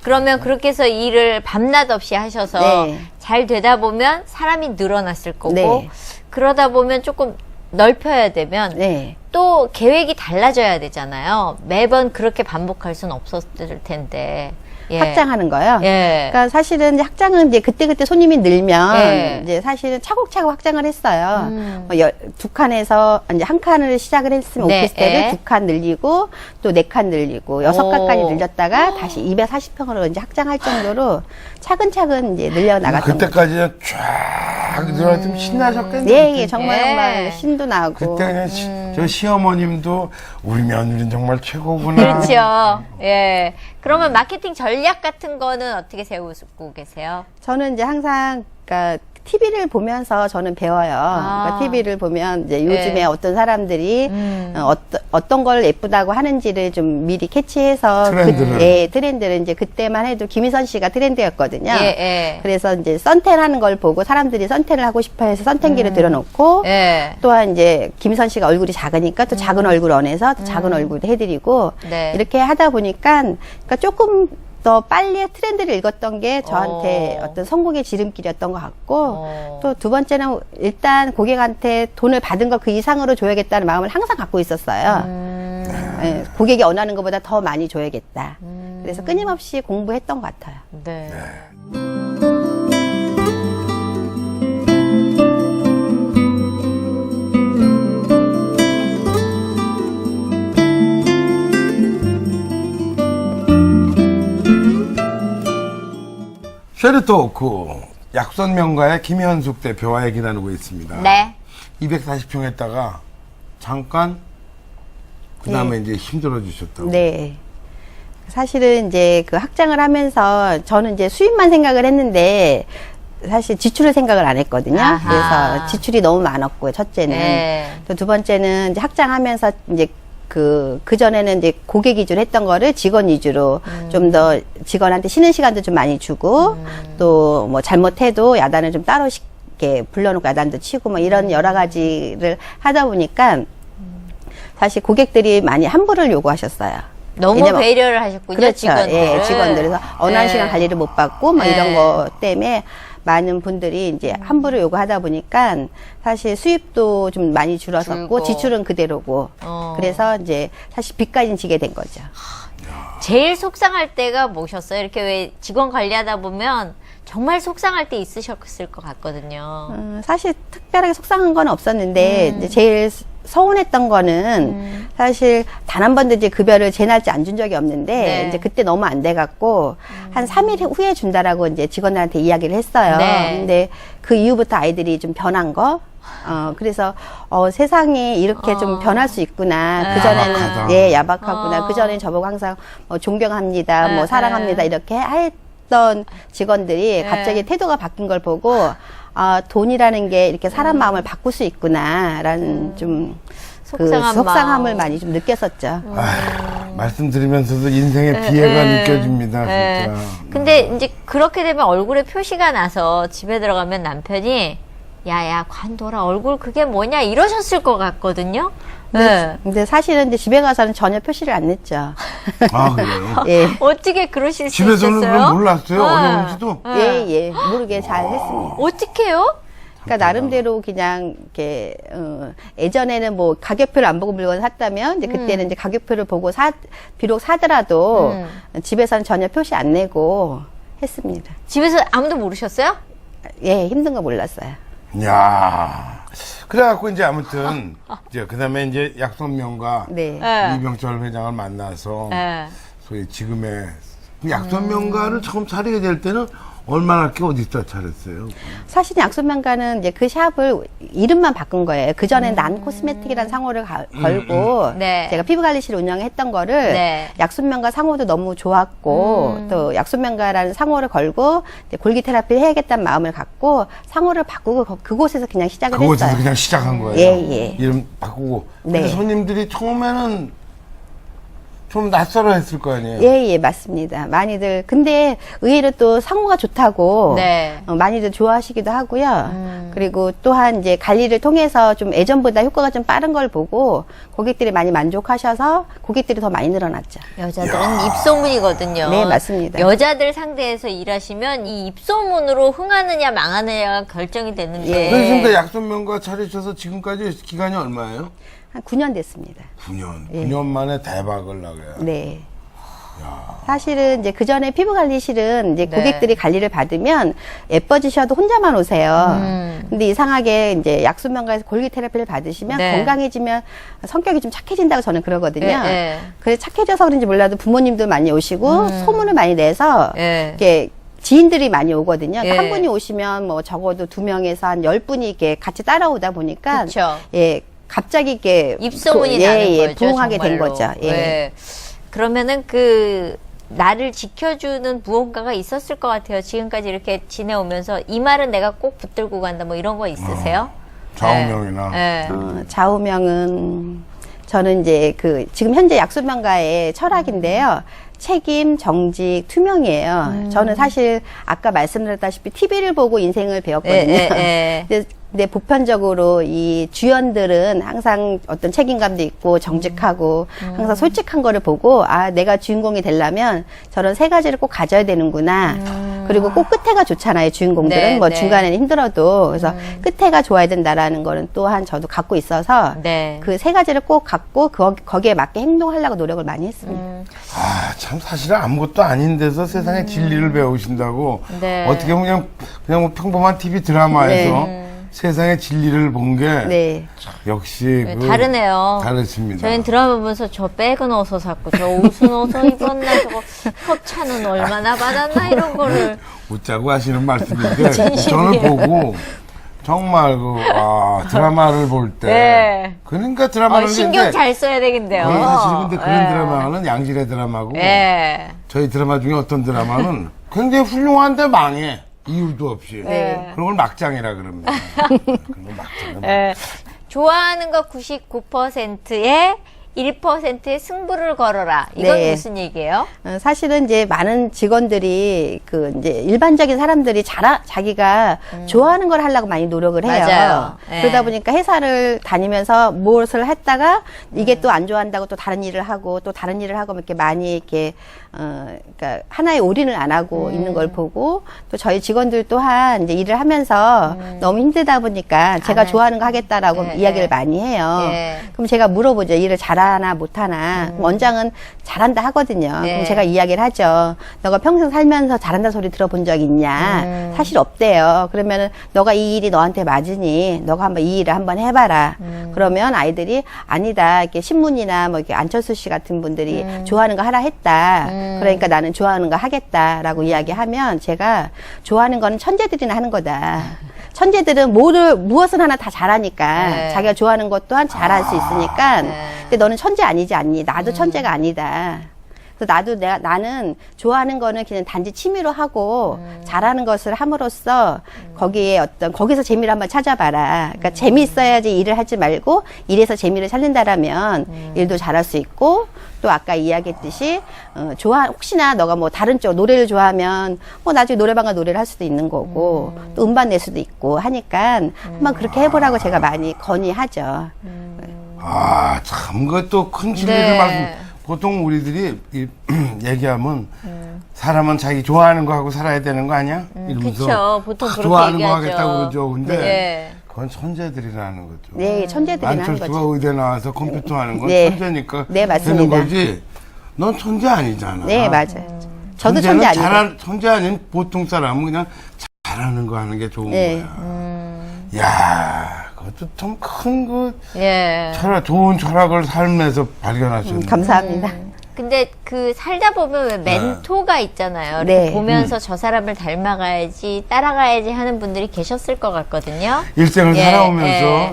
그러면 그렇게 해서 일을 밤낮 없이 하셔서 네. 잘 되다 보면 사람이 늘어났을 거고 네. 그러다 보면 조금 넓혀야 되면 네. 또 계획이 달라져야 되잖아요. 매번 그렇게 반복할 수는 없었을 텐데. 예. 확장하는 거요. 예. 그러니까 사실은 이제 확장은 이제 그때그때 손님이 늘면 예. 이제 사실은 차곡차곡 확장을 했어요. 뭐 두 칸에서 이제 한 칸을 시작을 했으면 네, 오피스텔을 예. 두 칸 늘리고 또 네 칸 늘리고 여섯 오. 칸까지 늘렸다가 다시 240평으로 이제 확장할 정도로 차근차근 이제 늘려 나갔던 거죠. 그때까지는 쫙 늘어났으면 신나셨겠네요. 예, 예, 정말 예. 정말 신도 나고. 그때 그냥 저 시어머님도 우리 며느리는 정말 최고구나. 그렇죠. 예. 그러면 마케팅 전략 같은 거는 어떻게 세우고 계세요? 저는 이제 항상 그러니까 TV를 보면서 저는 배워요. 그러니까 TV를 보면 이제 요즘에 네. 어떤 사람들이 어떤 걸 예쁘다고 하는지를 좀 미리 캐치해서 트렌드를. 예, 트렌드를 이제 그때만 해도 김희선 씨가 트렌드였거든요. 예, 예. 그래서 이제 선텐 하는 걸 보고 사람들이 선텐을 하고 싶어 해서 선텐기를 들여놓고 예. 또한 이제 김희선 씨가 얼굴이 작으니까 또 작은 얼굴 원해서 또 작은 얼굴도 해드리고 네. 이렇게 하다 보니까 그러니까 조금 더 빨리 트렌드를 읽었던 게 저한테 어떤 성공의 지름길이었던 것 같고 또 두 번째는 일단 고객한테 돈을 받은 거 그 이상으로 줘야겠다는 마음을 항상 갖고 있었어요. 예, 고객이 원하는 것보다 더 많이 줘야겠다. 그래서 끊임없이 공부했던 것 같아요. 네. 쉐르토크 약선 명가의 김현숙 대표와 얘기 나누고 있습니다. 네. 240평 했다가 잠깐 그 다음에 이제 힘들어지셨다고. 네. 사실은 이제 그 확장을 하면서 저는 이제 수입만 생각을 했는데 사실 지출을 생각을 안 했거든요. 아하. 그래서 지출이 너무 많았고요. 첫째는. 네. 또 두 번째는 이제 확장하면서 이제 그 전에는 이제 고객 위주로 했던 거를 직원 위주로 좀 더 직원한테 쉬는 시간도 좀 많이 주고 또 뭐 잘못해도 야단을 좀 따로 이렇게 불러놓고 야단도 치고 뭐 이런 여러 가지를 하다 보니까 사실 고객들이 많이 환불을 요구하셨어요. 너무 왜냐면- 배려를 하셨군요, 그렇죠. 직원들. 예, 직원들. 그래서 어느 시간 관리를 못 받고 뭐 네. 이런 거 때문에 많은 분들이 이제 환불을 요구하다 보니까 사실 수입도 좀 많이 줄었었고 줄고. 지출은 그대로고 그래서 이제 사실 빚까지 지게 된 거죠. 제일 속상할 때가 뭐셨어요? 이렇게 왜 직원 관리하다 보면 정말 속상할 때 있으셨을 것 같거든요. 사실 특별하게 속상한 건 없었는데 이제 제일 서운했던 거는 사실 단 한 번도 이제 급여를 제 날짜 안 준 적이 없는데 네. 이제 그때 너무 안 돼갖고 한 3일 후에 준다라고 이제 직원들한테 이야기를 했어요. 네. 근데 그 이후부터 아이들이 좀 변한 거. 그래서 세상이 이렇게 좀 변할 수 있구나. 그전에는 야박하다. 예, 야박하구나. 그전에는 저보고 항상 존경합니다. 뭐 사랑합니다. 이렇게 했던 직원들이 갑자기 태도가 바뀐 걸 보고 돈이라는 게 이렇게 사람 마음을 바꿀 수 있구나라는 좀 속상함을 많이 좀 느꼈었죠. 말씀드리면서도 인생의 비애가 느껴집니다, 진짜. 근데 이제 그렇게 되면 얼굴에 표시가 나서 집에 들어가면 남편이 야야 관둬라 얼굴 그게 뭐냐 이러셨을 것 같거든요. 네. 근데 사실은 이제 집에 가서는 전혀 표시를 안 냈죠. 아, 그래요? 예. 어떻게 그러실 수 집에서는 있었어요? 그럼 몰랐어요? 어려운지도? 예. 모르게 잘 했습니다. 어떻게요? 그러니까 나름대로 그냥 이렇게 예전에는 뭐 가격표를 안 보고 물건을 샀다면 이제 그때는 이제 가격표를 보고 비록 사더라도 집에서는 전혀 표시 안 내고 했습니다. 집에서 아무도 모르셨어요? 예, 힘든 거 몰랐어요. 이야. 그래갖고 이제 아무튼, 이제 그 다음에 이제 약선명과 네. 이병철 회장을 만나서 네. 소위 지금의 약선명가를 처음 차리게 될 때는 얼마나 게 어디서 차렸어요? 사실 약손명가는 이제 그 샵을 이름만 바꾼 거예요. 그전엔 난 코스메틱이라는 상호를 걸고 네. 제가 피부관리실을 운영했던 거를 네. 약손명가 상호도 너무 좋았고 또 약손명가라는 상호를 걸고 이제 골기 테라피를 해야겠다는 마음을 갖고 상호를 바꾸고 그곳에서 그냥 시작을 그곳에서 했어요. 그냥 시작한 거예요? 예. 이름 바꾸고. 근데 네. 손님들이 처음에는 좀 낯설어 했을 거 아니에요? 예, 맞습니다. 많이들. 근데 의외로 또 상호가 좋다고 네. 많이들 좋아하시기도 하고요. 그리고 또한 이제 관리를 통해서 좀 예전보다 효과가 좀 빠른 걸 보고 고객들이 많이 만족하셔서 고객들이 더 많이 늘어났죠. 여자들은 입소문이거든요. 네, 맞습니다. 여자들 상대해서 일하시면 이 입소문으로 흥하느냐 망하느냐가 결정이 되는데. 예. 그러니까 약손명가 차리셔서 지금까지 기간이 얼마예요? 한 9년 됐습니다. 9년. 예. 9년 만에 대박을 나게요. 네. 사실은 이제 그 전에 피부관리실은 이제 네. 고객들이 관리를 받으면 예뻐지셔도 혼자만 오세요. 근데 이상하게 이제 약수명가에서 골기 테라피를 받으시면 네. 건강해지면 성격이 좀 착해진다고 저는 그러거든요. 네. 그래 착해져서 그런지 몰라도 부모님도 많이 오시고 소문을 많이 내서 네. 이렇게 지인들이 많이 오거든요. 예. 한 분이 오시면 뭐 적어도 2명에서 한 10분이 이렇게 같이 따라오다 보니까 그쵸. 예. 갑자기 이렇게 입소문이 나는 거죠. 부흥하게 된 정말로. 거죠. 예. 네. 그러면은 그 나를 지켜주는 무언가가 있었을 것 같아요. 지금까지 이렇게 지내오면서 이 말은 내가 꼭 붙들고 간다. 뭐 이런 거 있으세요? 좌우명이나. 네. 좌우명은 저는 이제 그 지금 현재 약수명가의 철학인데요. 책임, 정직, 투명이에요. 저는 사실 아까 말씀드렸다시피 TV를 보고 인생을 배웠거든요. 근데 보편적으로 이 주연들은 항상 어떤 책임감도 있고 정직하고 항상 솔직한 거를 보고 아 내가 주인공이 되려면 저런 세 가지를 꼭 가져야 되는구나. 그리고 꼭 끝에가 좋잖아요. 주인공들은 네, 뭐 네. 중간에는 힘들어도 그래서 끝에가 좋아야 된다라는 거는 또한 저도 갖고 있어서 네. 그 세 가지를 꼭 갖고 거기에 맞게 행동하려고 노력을 많이 했습니다. 아, 참 사실은 아무것도 아닌 데서 세상의 진리를 배우신다고. 네. 어떻게 보면 그냥 뭐 평범한 TV 드라마에서 세상의 진리를 본 게 네. 역시 그 다르네요. 다르십니다. 저희는 드라마 보면서 저 백은 어디서 샀고 저 옷은 어디서 입었나 저거 협찬은 얼마나 받았나 이런 거를 웃자고 하시는 말씀인데 저는 보고 정말 드라마를 볼 때 네. 그러니까 드라마는 신경 잘 써야 되겠네요. 사실 근데 그런 네. 드라마는 양질의 드라마고 네. 저희 드라마 중에 어떤 드라마는 굉장히 훌륭한데 망해. 이유도 없이. 네. 그런 걸 막장이라 그럽니다. 그런 걸 막장은. 네. 좋아하는 거 99%에 1%의 승부를 걸어라. 이건 네. 무슨 얘기예요? 사실은 이제 많은 직원들이 그 이제 일반적인 사람들이 자기가 좋아하는 걸 하려고 많이 노력을 해요. 맞아요. 네. 그러다 보니까 회사를 다니면서 무엇을 했다가 이게 또 안 좋아한다고 또 다른 일을 하고 또 다른 일을 하고 이렇게 많이 이렇게 그러니까 하나에 올인을 안 하고 있는 걸 보고 또 저희 직원들 또한 이제 일을 하면서 너무 힘들다 보니까 제가 좋아하는 거 하겠다라고 네, 이야기를 네. 많이 해요. 네. 그럼 제가 물어보죠. 일을 잘하나 못하나. 그럼 원장은 잘한다 하거든요. 네. 그럼 제가 이야기를 하죠. 너가 평생 살면서 잘한다 소리 들어본 적 있냐? 사실 없대요. 그러면은 너가 이 일이 너한테 맞으니 너가 한번 이 일을 한번 해봐라. 그러면 아이들이 아니다. 이렇게 신문이나 뭐 이렇게 안철수 씨 같은 분들이 좋아하는 거 하라 했다. 그러니까 나는 좋아하는 거 하겠다라고 이야기하면 제가 좋아하는 거는 천재들이나 하는 거다. 천재들은 무엇을 하나 다 잘하니까 네. 자기가 좋아하는 것 또한 잘할 수 있으니까 근데 너는 천재 아니지 않니? 나도 천재가 아니다. 그래서 나는 좋아하는 거는 그냥 단지 취미로 하고 잘하는 것을 함으로써 거기에 거기서 재미를 한번 찾아봐라. 그러니까 재미있어야지 일을 하지 말고 일에서 재미를 찾는다라면 일도 잘할 수 있고 또 아까 이야기했듯이 혹시나 너가 뭐 다른 쪽 노래를 좋아하면 뭐 나중에 노래방 가 노래를 할 수도 있는 거고 또 음반 낼 수도 있고 하니까 한번 그렇게 해보라고 제가 많이 건의하죠. 아, 참, 그것도 큰 진리를 네. 말씀. 보통 우리들이 얘기하면 사람은 자기 좋아하는 거 하고 살아야 되는 거 아니야? 이러면서 그쵸. 보통 다 그렇게 좋아하는 얘기하죠. 거 하겠다고 그러죠. 근데 네. 그건 천재들이라는 거죠. 네, 천재들이 하는 안철수가 거죠. 의대 나와서 컴퓨터 하는 건 네. 천재니까 네, 맞습니다. 되는 거지. 넌 천재 아니잖아. 네, 맞아요. 저도 천재는 천재 아니고. 천재 아닌 보통 사람은 그냥 잘하는 거 하는 게 좋은 네. 거야. 야, 그것도 참 큰 예. 좋은 철학을 삶에서 발견하셨네. 감사합니다. 근데 그 살다 보면 왜 멘토가 있잖아요. 이렇게 네. 보면서 저 사람을 닮아가야지, 따라가야지 하는 분들이 계셨을 것 같거든요. 일생을 예, 살아오면서 예.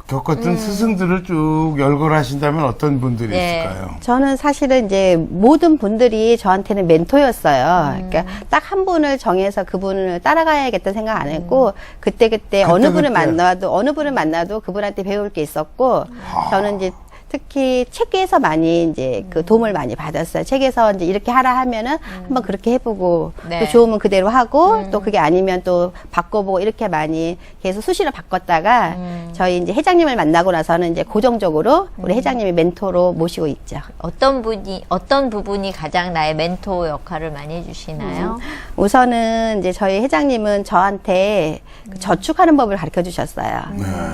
겪었던 스승들을 쭉 열거하신다면 어떤 분들이 예. 있을까요? 저는 사실은 이제 모든 분들이 저한테는 멘토였어요. 그러니까 딱 한 분을 정해서 그분을 따라가야겠다 생각 안 했고 그때 어느 분을 만나도 그분한테 배울 게 있었고 저는 이제 특히 책에서 많이 이제 그 도움을 많이 받았어요. 책에서 이제 이렇게 하라 하면은 한번 그렇게 해보고 네. 또 좋으면 그대로 하고 또 그게 아니면 또 바꿔보고 이렇게 많이 계속 수시로 바꿨다가 저희 이제 회장님을 만나고 나서는 이제 고정적으로 우리 회장님이 멘토로 모시고 있죠. 어떤 부분이 가장 나의 멘토 역할을 많이 해주시나요? 우선은 이제 저희 회장님은 저한테 그 저축하는 법을 가르쳐 주셨어요.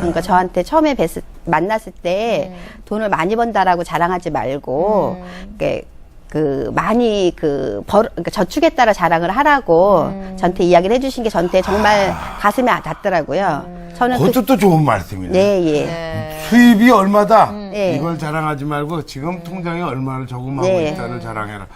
그러니까 저한테 처음에 만났을 때 돈을 많이 번다라고 자랑하지 말고, 그러니까 저축했다라 자랑을 하라고 저한테 이야기를 해주신 게 저한테 정말 가슴에 닿더라고요. 저는 그것도 또 좋은 말씀이네. 네, 예. 네. 수입이 얼마다 네. 이걸 자랑하지 말고 지금 통장에 얼마를 저금하고 네. 있다를 자랑해라.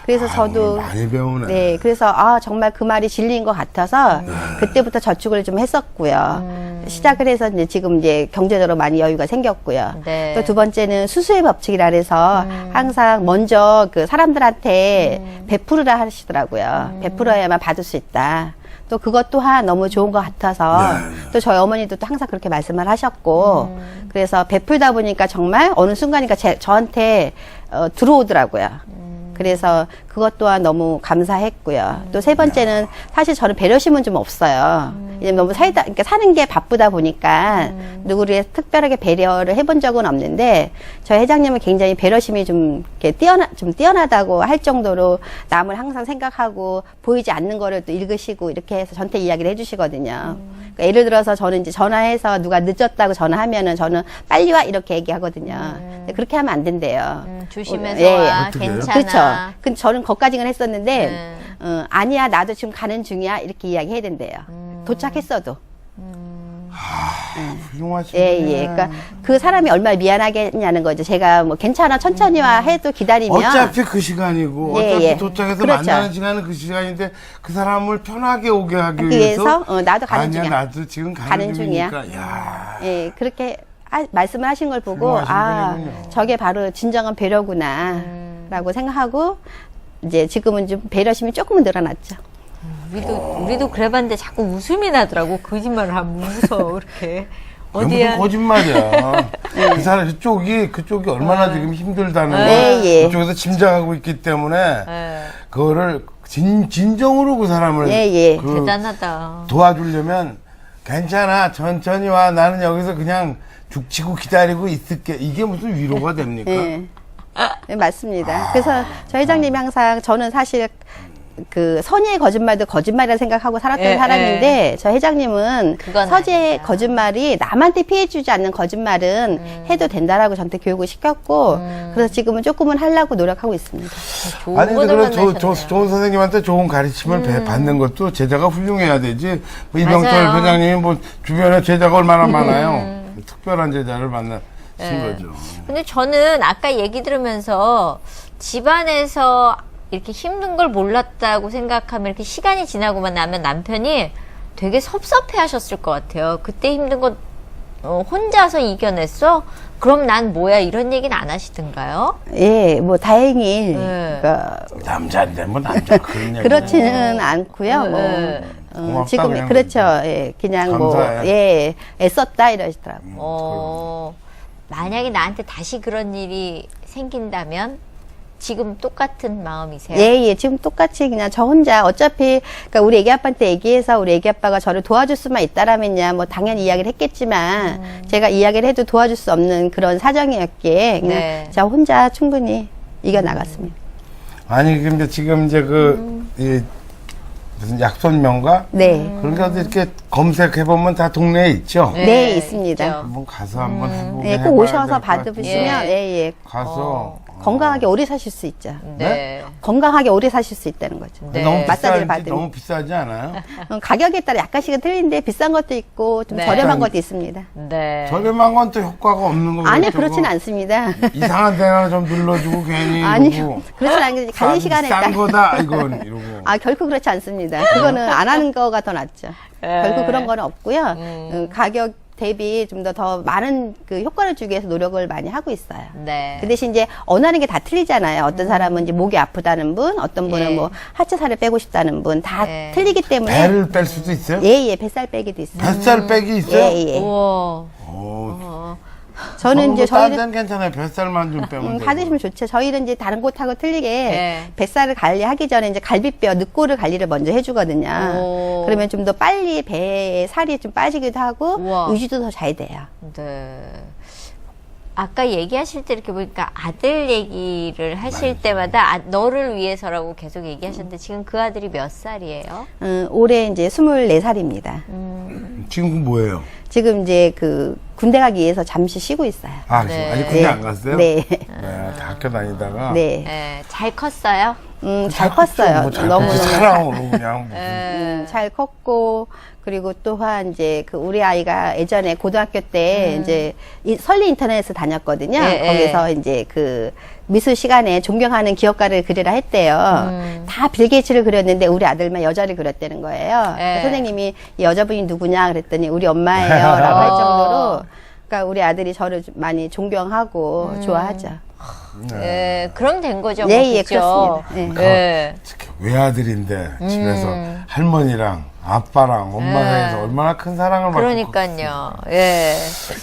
그래서 저도 많이 배우네. 네, 그래서 정말 그 말이 진리인 것 같아서 그때부터 저축을 좀 했었고요. 시작을 해서 이제 지금 이제 경제적으로 많이 여유가 생겼고요. 네. 또 두 번째는 수수의 법칙이라 해서 항상 먼저 그 사람들한테 베풀으라 하시더라고요. 베풀어야만 받을 수 있다. 또 그것 또한 너무 좋은 것 같아서 또 저희 어머니도 또 항상 그렇게 말씀을 하셨고 그래서 베풀다 보니까 정말 어느 순간이니까 저한테 들어오더라고요. 그래서 그것 또한 너무 감사했고요. 또 세 번째는 사실 저는 배려심은 좀 없어요. 왜냐면 너무 그러니까 사는 게 바쁘다 보니까 누구를 특별하게 배려를 해본 적은 없는데 저희 회장님은 굉장히 배려심이 좀 이렇게 뛰어나다고 할 정도로 남을 항상 생각하고 보이지 않는 거를 또 읽으시고 이렇게 해서 저한테 이야기를 해주시거든요. 그러니까 예를 들어서 저는 이제 전화해서 누가 늦었다고 전화하면은 저는 빨리 와 이렇게 얘기하거든요. 근데 그렇게 하면 안 된대요. 조심해서 예, 와. 어떻게 해요? 괜찮아. 그렇죠. 근데 저는 거기까지는 했었는데, 네. 아니야, 나도 지금 가는 중이야. 이렇게 이야기해야 된대요. 도착했어도. 훌륭하시네. 예, 예. 그러니까 그 사람이 얼마나 미안하겠냐는 거죠. 제가 뭐 괜찮아, 천천히 와 해도 기다리면. 어차피 그 시간이고 예, 어차피 예. 도착해서 그렇죠. 만나는 시간은 그 시간인데 그 사람을 편하게 오게 하기 위해서, 위해서 나도 가는 아니야, 중이야. 나도 지금 가는 중이니까 야. 예, 그렇게 말씀을 하신 걸 보고, 훌륭하신 분이군요. 저게 바로 진정한 배려구나. 라고 생각하고, 이제 지금은 좀 배려심이 조금은 늘어났죠. 우리도 그래봤는데 자꾸 웃음이 나더라고. 거짓말을 하면 웃어, 이렇게. 그건 어디야? 거짓말이야. 그 사람 그쪽이 얼마나 지금 힘들다는 걸 네, 예. 그쪽에서 짐작하고 있기 때문에 예. 그거를 진정으로 그 사람을 예, 예. 그 대단하다. 도와주려면 괜찮아 천천히 와 나는 여기서 그냥 죽치고 기다리고 있을게 이게 무슨 위로가 됩니까? 예. 네, 맞습니다. 그래서 저 회장님이 항상 저는 사실 그 선의의 거짓말도 거짓말이라 생각하고 살았던 예, 사람인데 저 회장님은 그건 서재의 아니다. 거짓말이 남한테 피해주지 않는 거짓말은 해도 된다라고 저한테 교육을 시켰고 그래서 지금은 조금은 하려고 노력하고 있습니다. 좋은 아니 근데 분을 그래 만나셨네요. 좋은 선생님한테 좋은 가르침을 받는 것도 제자가 훌륭해야 되지. 뭐 이병철 맞아요. 회장님이 뭐 주변에 제자가 얼마나 많아요. 특별한 제자를 만나신 거죠. 근데 저는 아까 얘기 들으면서 집안에서 이렇게 힘든 걸 몰랐다고 생각하면 이렇게 시간이 지나고만 나면 남편이 되게 섭섭해 하셨을 것 같아요. 그때 힘든 거 혼자서 이겨냈어? 그럼 난 뭐야? 이런 얘기는 안 하시던가요? 예, 뭐 다행히 네. 그러니까 남자인데 뭐 남자 그런 얘기. 그렇지는 않고요. 네. 고맙다, 지금 그냥 그렇죠. 예, 그냥 감사해. 뭐 예, 애썼다 이러시더라고요. 만약에 나한테 다시 그런 일이 생긴다면 지금 똑같은 마음이세요? 예, 예. 지금 똑같이 그냥 저 혼자 어차피 그러니까 우리 애기 아빠한테 얘기해서 우리 애기 아빠가 저를 도와줄 수만 있다라면야 뭐 당연히 이야기를 했겠지만 제가 이야기를 해도 도와줄 수 없는 그런 사정이었기에 그냥 네. 저 혼자 충분히 이겨 나갔습니다. 아니 근데 지금 이제 이 무슨 약손명가 네. 그런 게 이렇게 검색해 보면 다 동네에 있죠. 네, 있습니다. 있죠. 한번 가서 한번 해보게 네, 꼭 해봐야 오셔서 될것 받으시면 같아요. 예, 예. 가서 건강하게 오래 사실 수 있죠. 네. 건강하게 오래 사실 수 있다는 거죠. 네. 너무 마사지를 비싸지 받으면. 너무 비싸지 않아요? 가격에 따라 약간씩은 틀린데 비싼 것도 있고 좀 네. 저렴한 것도 있습니다. 네. 저렴한 건 또 효과가 없는 거고. 아니요, 그렇진 않습니다. 이상한 데나 좀 눌러주고 괜히 아니요, 이러고. 그렇진 않은데 가는 시간에 싼 딱. 거다 이건 이러고. 아, 결코 그렇지 않습니다. 그거는 안 하는 거가 더 낫죠. 네. 결코 그런 거는 없고요. 가격 대비 좀 더 많은 그 효과를 주기 위해서 노력을 많이 하고 있어요. 네. 그 대신 이제 원하는 게 다 틀리잖아요. 어떤 사람은 이제 목이 아프다는 분, 어떤 분은 예. 뭐 하체 살을 빼고 싶다는 분, 다 예. 틀리기 때문에. 배를 뺄 수도 있어요? 예, 예, 뱃살 빼기도 있어요. 뱃살 빼기 있어요? 예, 예. 우와. 저는 이제 딴 저희는 데는 괜찮아요. 뱃살만 좀 빼면 되고. 받으시면 좋죠. 저희는 이제 다른 곳하고 틀리게 예. 뱃살을 관리하기 전에 이제 갈비뼈, 늑골을 관리를 먼저 해주거든요. 오. 그러면 좀 더 빨리 배에 살이 좀 빠지기도 하고 우와. 유지도 더 잘 돼요. 네. 아까 얘기하실 때 이렇게 보니까 아들 얘기를 하실 때마다 너를 위해서라고 계속 얘기하셨는데 지금 그 아들이 몇 살이에요? 올해 이제 24살입니다. 지금 뭐예요? 지금 이제 그 군대 가기 위해서 잠시 쉬고 있어요. 아, 네. 아직 군대 안 갔어요? 네. 네, 다 학교 다니다가. 네. 네. 잘 컸어요? 잘 컸어요. 뭐 잘 너무너무 사랑으로 그냥. 무슨. 네. 잘 컸고, 그리고 또한 이제 그 우리 아이가 예전에 고등학교 때 이제 설리 인터넷에서 다녔거든요. 예, 거기서 이제 그 미술 시간에 존경하는 기업가를 그리라 했대요. 다 빌 게이츠를 그렸는데 우리 아들만 여자를 그렸다는 거예요. 예. 선생님이 이 여자분이 누구냐 그랬더니 우리 엄마예요. 라고 할 정도로 그러니까 우리 아들이 저를 좀 많이 존경하고 좋아하죠. 네. 그럼 된 거죠. 예, 뭐, 예, 그죠? 그렇습니다. 네. 특히 외아들인데 집에서 할머니랑 아빠랑 엄마 사이에서 얼마나 큰 사랑을 받고. 그러니까요. 예.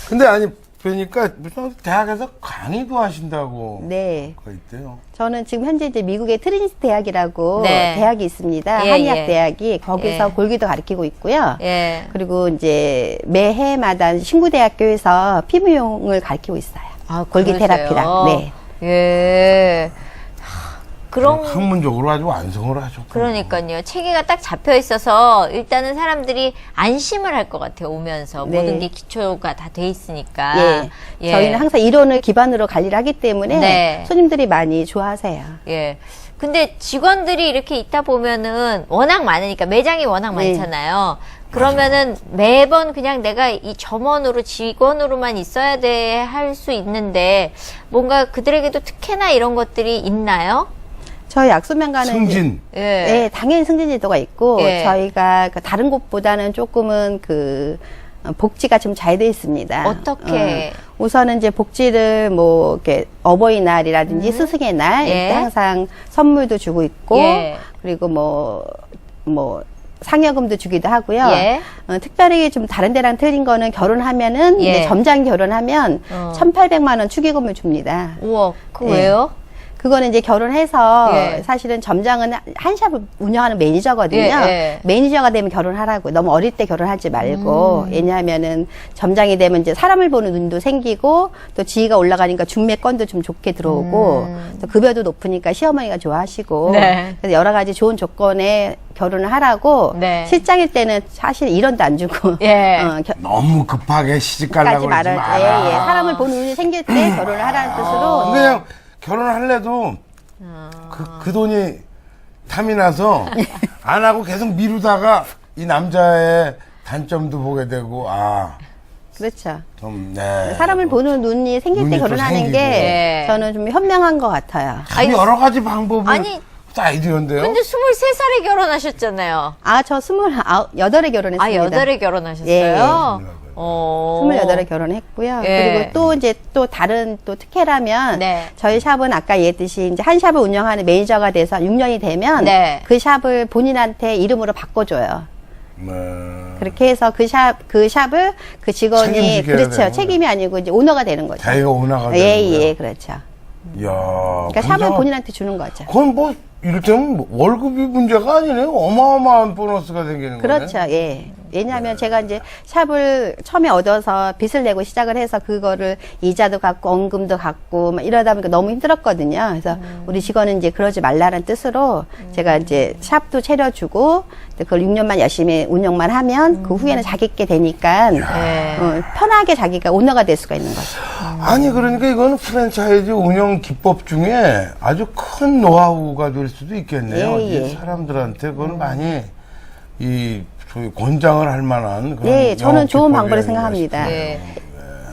근데 아니 보니까 무슨 대학에서 강의도 하신다고. 네. 그거 있대요. 저는 지금 현재 이제 미국의 트리니티 대학이라고 네. 대학이 있습니다. 예, 한의학 예. 대학이 거기서 예. 골기도 가르치고 있고요. 예. 그리고 이제 매해마다 신구대학교에서 피부용을 가르치고 있어요. 아, 골기 그러세요? 테라피랑. 네. 예. 그런 학문적으로 아주 완성을 하죠. 그러니까요. 체계가 딱 잡혀 있어서 일단은 사람들이 안심을 할 것 같아요. 오면서 네. 모든 게 기초가 다 돼 있으니까. 예. 저희는 항상 이론을 기반으로 관리를 하기 때문에 네. 손님들이 많이 좋아하세요. 예. 근데 직원들이 이렇게 있다 보면은 워낙 많으니까 매장이 워낙 네. 많잖아요. 그러면은 매번 그냥 내가 이 점원으로 직원으로만 있어야 돼 할 수 있는데 뭔가 그들에게도 특혜나 이런 것들이 있나요? 저희 약소명가는 승진. 예. 네, 당연히 승진 제도가 있고 예. 저희가 그 다른 곳보다는 조금은 그 복지가 좀 잘 돼 있습니다. 어떻게? 우선은 이제 복지를 뭐 이렇게 어버이날이라든지 스승의 날 예. 이때 항상 선물도 주고 있고 예. 그리고 뭐 상여금도 주기도 하고요. 예. 특별히 좀 다른 데랑 틀린 거는 결혼하면은 예. 이제 점장 결혼하면 1,800만 원 축의금을 줍니다. 우와, 그 예. 왜요? 그거는 이제 결혼해서 예. 사실은 점장은 한샵을 운영하는 매니저거든요. 예, 예. 매니저가 되면 결혼하라고. 너무 어릴 때 결혼하지 말고. 왜냐하면은 점장이 되면 이제 사람을 보는 눈도 생기고 또 지위가 올라가니까 중매권도 좀 좋게 들어오고 또 급여도 높으니까 시어머니가 좋아하시고 네. 그래서 여러 가지 좋은 조건에 결혼을 하라고 네. 실장일 때는 사실 1원도 안 주고 예. 너무 급하게 시집 가려고 까지 그러지 말아요. 마라. 예, 예. 사람을 보는 눈이 생길 때 결혼을 하라는 뜻으로 그냥 결혼할래도 그 돈이 탐이 나서 안 하고 계속 미루다가 이 남자의 단점도 보게 되고 그렇죠. 좀 네. 사람을 보는 눈이 생길 때 눈이 또 결혼하는 생기고. 게 네. 저는 좀 현명한 것 같아요. 참 여러 가지 방법을 아니, 아이디어인데요. 근데 23살에 결혼하셨잖아요. 저 28에 결혼했습니다. 아, 8에 결혼하셨어요? 예. 오. 28에 결혼했고요. 예. 그리고 또 이제 또 다른 또 특혜라면 네. 저희 샵은 아까 얘기했듯이 이제 한 샵을 운영하는 매니저가 돼서 6년이 되면 네. 그 샵을 본인한테 이름으로 바꿔줘요. 네. 그렇게 해서 그 샵을 그 직원이 책임지게 그렇죠. 되는 책임이 아니고 이제 오너가 되는 거죠. 자기가 오나가 되는 예, 거야. 예, 그렇죠. 이야. 그러니까 샵을 본인한테 주는 거죠. 그건 뭐 이를테면 뭐 월급이 문제가 아니네요. 어마어마한 보너스가 생기는 거네. 그렇죠. 예. 왜냐하면 제가 이제 샵을 처음에 얻어서 빚을 내고 시작을 해서 그거를 이자도 갚고 원금도 갚고 막 이러다 보니까 너무 힘들었거든요. 그래서 우리 직원은 이제 그러지 말라는 뜻으로 제가 이제 샵도 차려주고 그걸 6년만 열심히 운영만 하면 그 후에는 자기 게 되니까 편하게 자기가 오너가 될 수가 있는 거죠. 아니 그러니까 이거는 프랜차이즈 운영 기법 중에 아주 큰 노하우가 될 수도 있겠네요. 예, 예. 이게 사람들한테 그건 많이 이 소위 권장을 할 만한 그런 네, 저는 영업 좋은 기법이 방법을 아닌가 생각합니다. 싶어요. 예.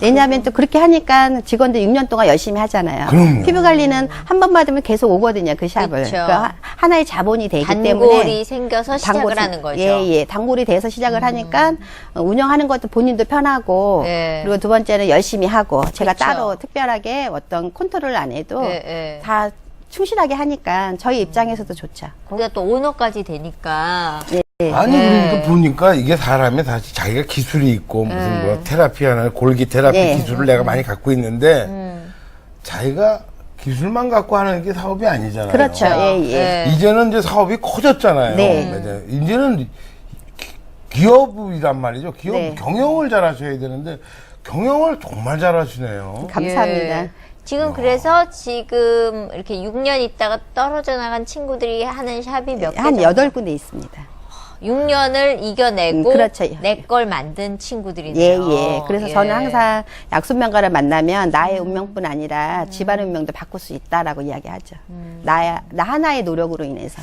왜냐하면 또 그렇게 하니까 직원들 6년 동안 열심히 하잖아요. 그럼요. 피부 관리는 한 번 받으면 계속 오거든요, 그 샵을. 그렇죠. 그러니까 하나의 자본이 되기 단골이 때문에. 생겨서 시작을 하는 거죠. 예, 예. 단골이 돼서 시작을 하니까 운영하는 것도 본인도 편하고 예. 그리고 두 번째는 열심히 하고 제가 그렇죠. 따로 특별하게 어떤 컨트롤 안 해도 예, 예. 다 충실하게 하니까 저희 입장에서도 좋죠. 거기가 또 오너까지 되니까. 아니 네. 그러니까 보니까 이게 사람이 다시 자기가 기술이 있고 무슨 뭐 테라피 하나 골기 테라피 네. 기술을 내가 많이 갖고 있는데 자기가 기술만 갖고 하는 게 사업이 아니잖아요. 그렇죠. 예, 예. 예. 이제는 이제 사업이 커졌잖아요. 네. 이제는 기업이란 말이죠. 기업 네. 경영을 잘 하셔야 되는데 경영을 정말 잘 하시네요. 감사합니다. 예. 지금 그래서 지금 이렇게 6년 있다가 떨어져 나간 친구들이 하는 샵이 몇 개? 한 정도? 8군데 있습니다. 6년을 이겨내고 그렇죠. 내 걸 만든 예, 친구들이네요. 예. 그래서 예. 저는 항상 약손명가를 만나면 나의 운명뿐 아니라 집안 운명도 바꿀 수 있다라고 이야기하죠. 나 하나의 노력으로 인해서.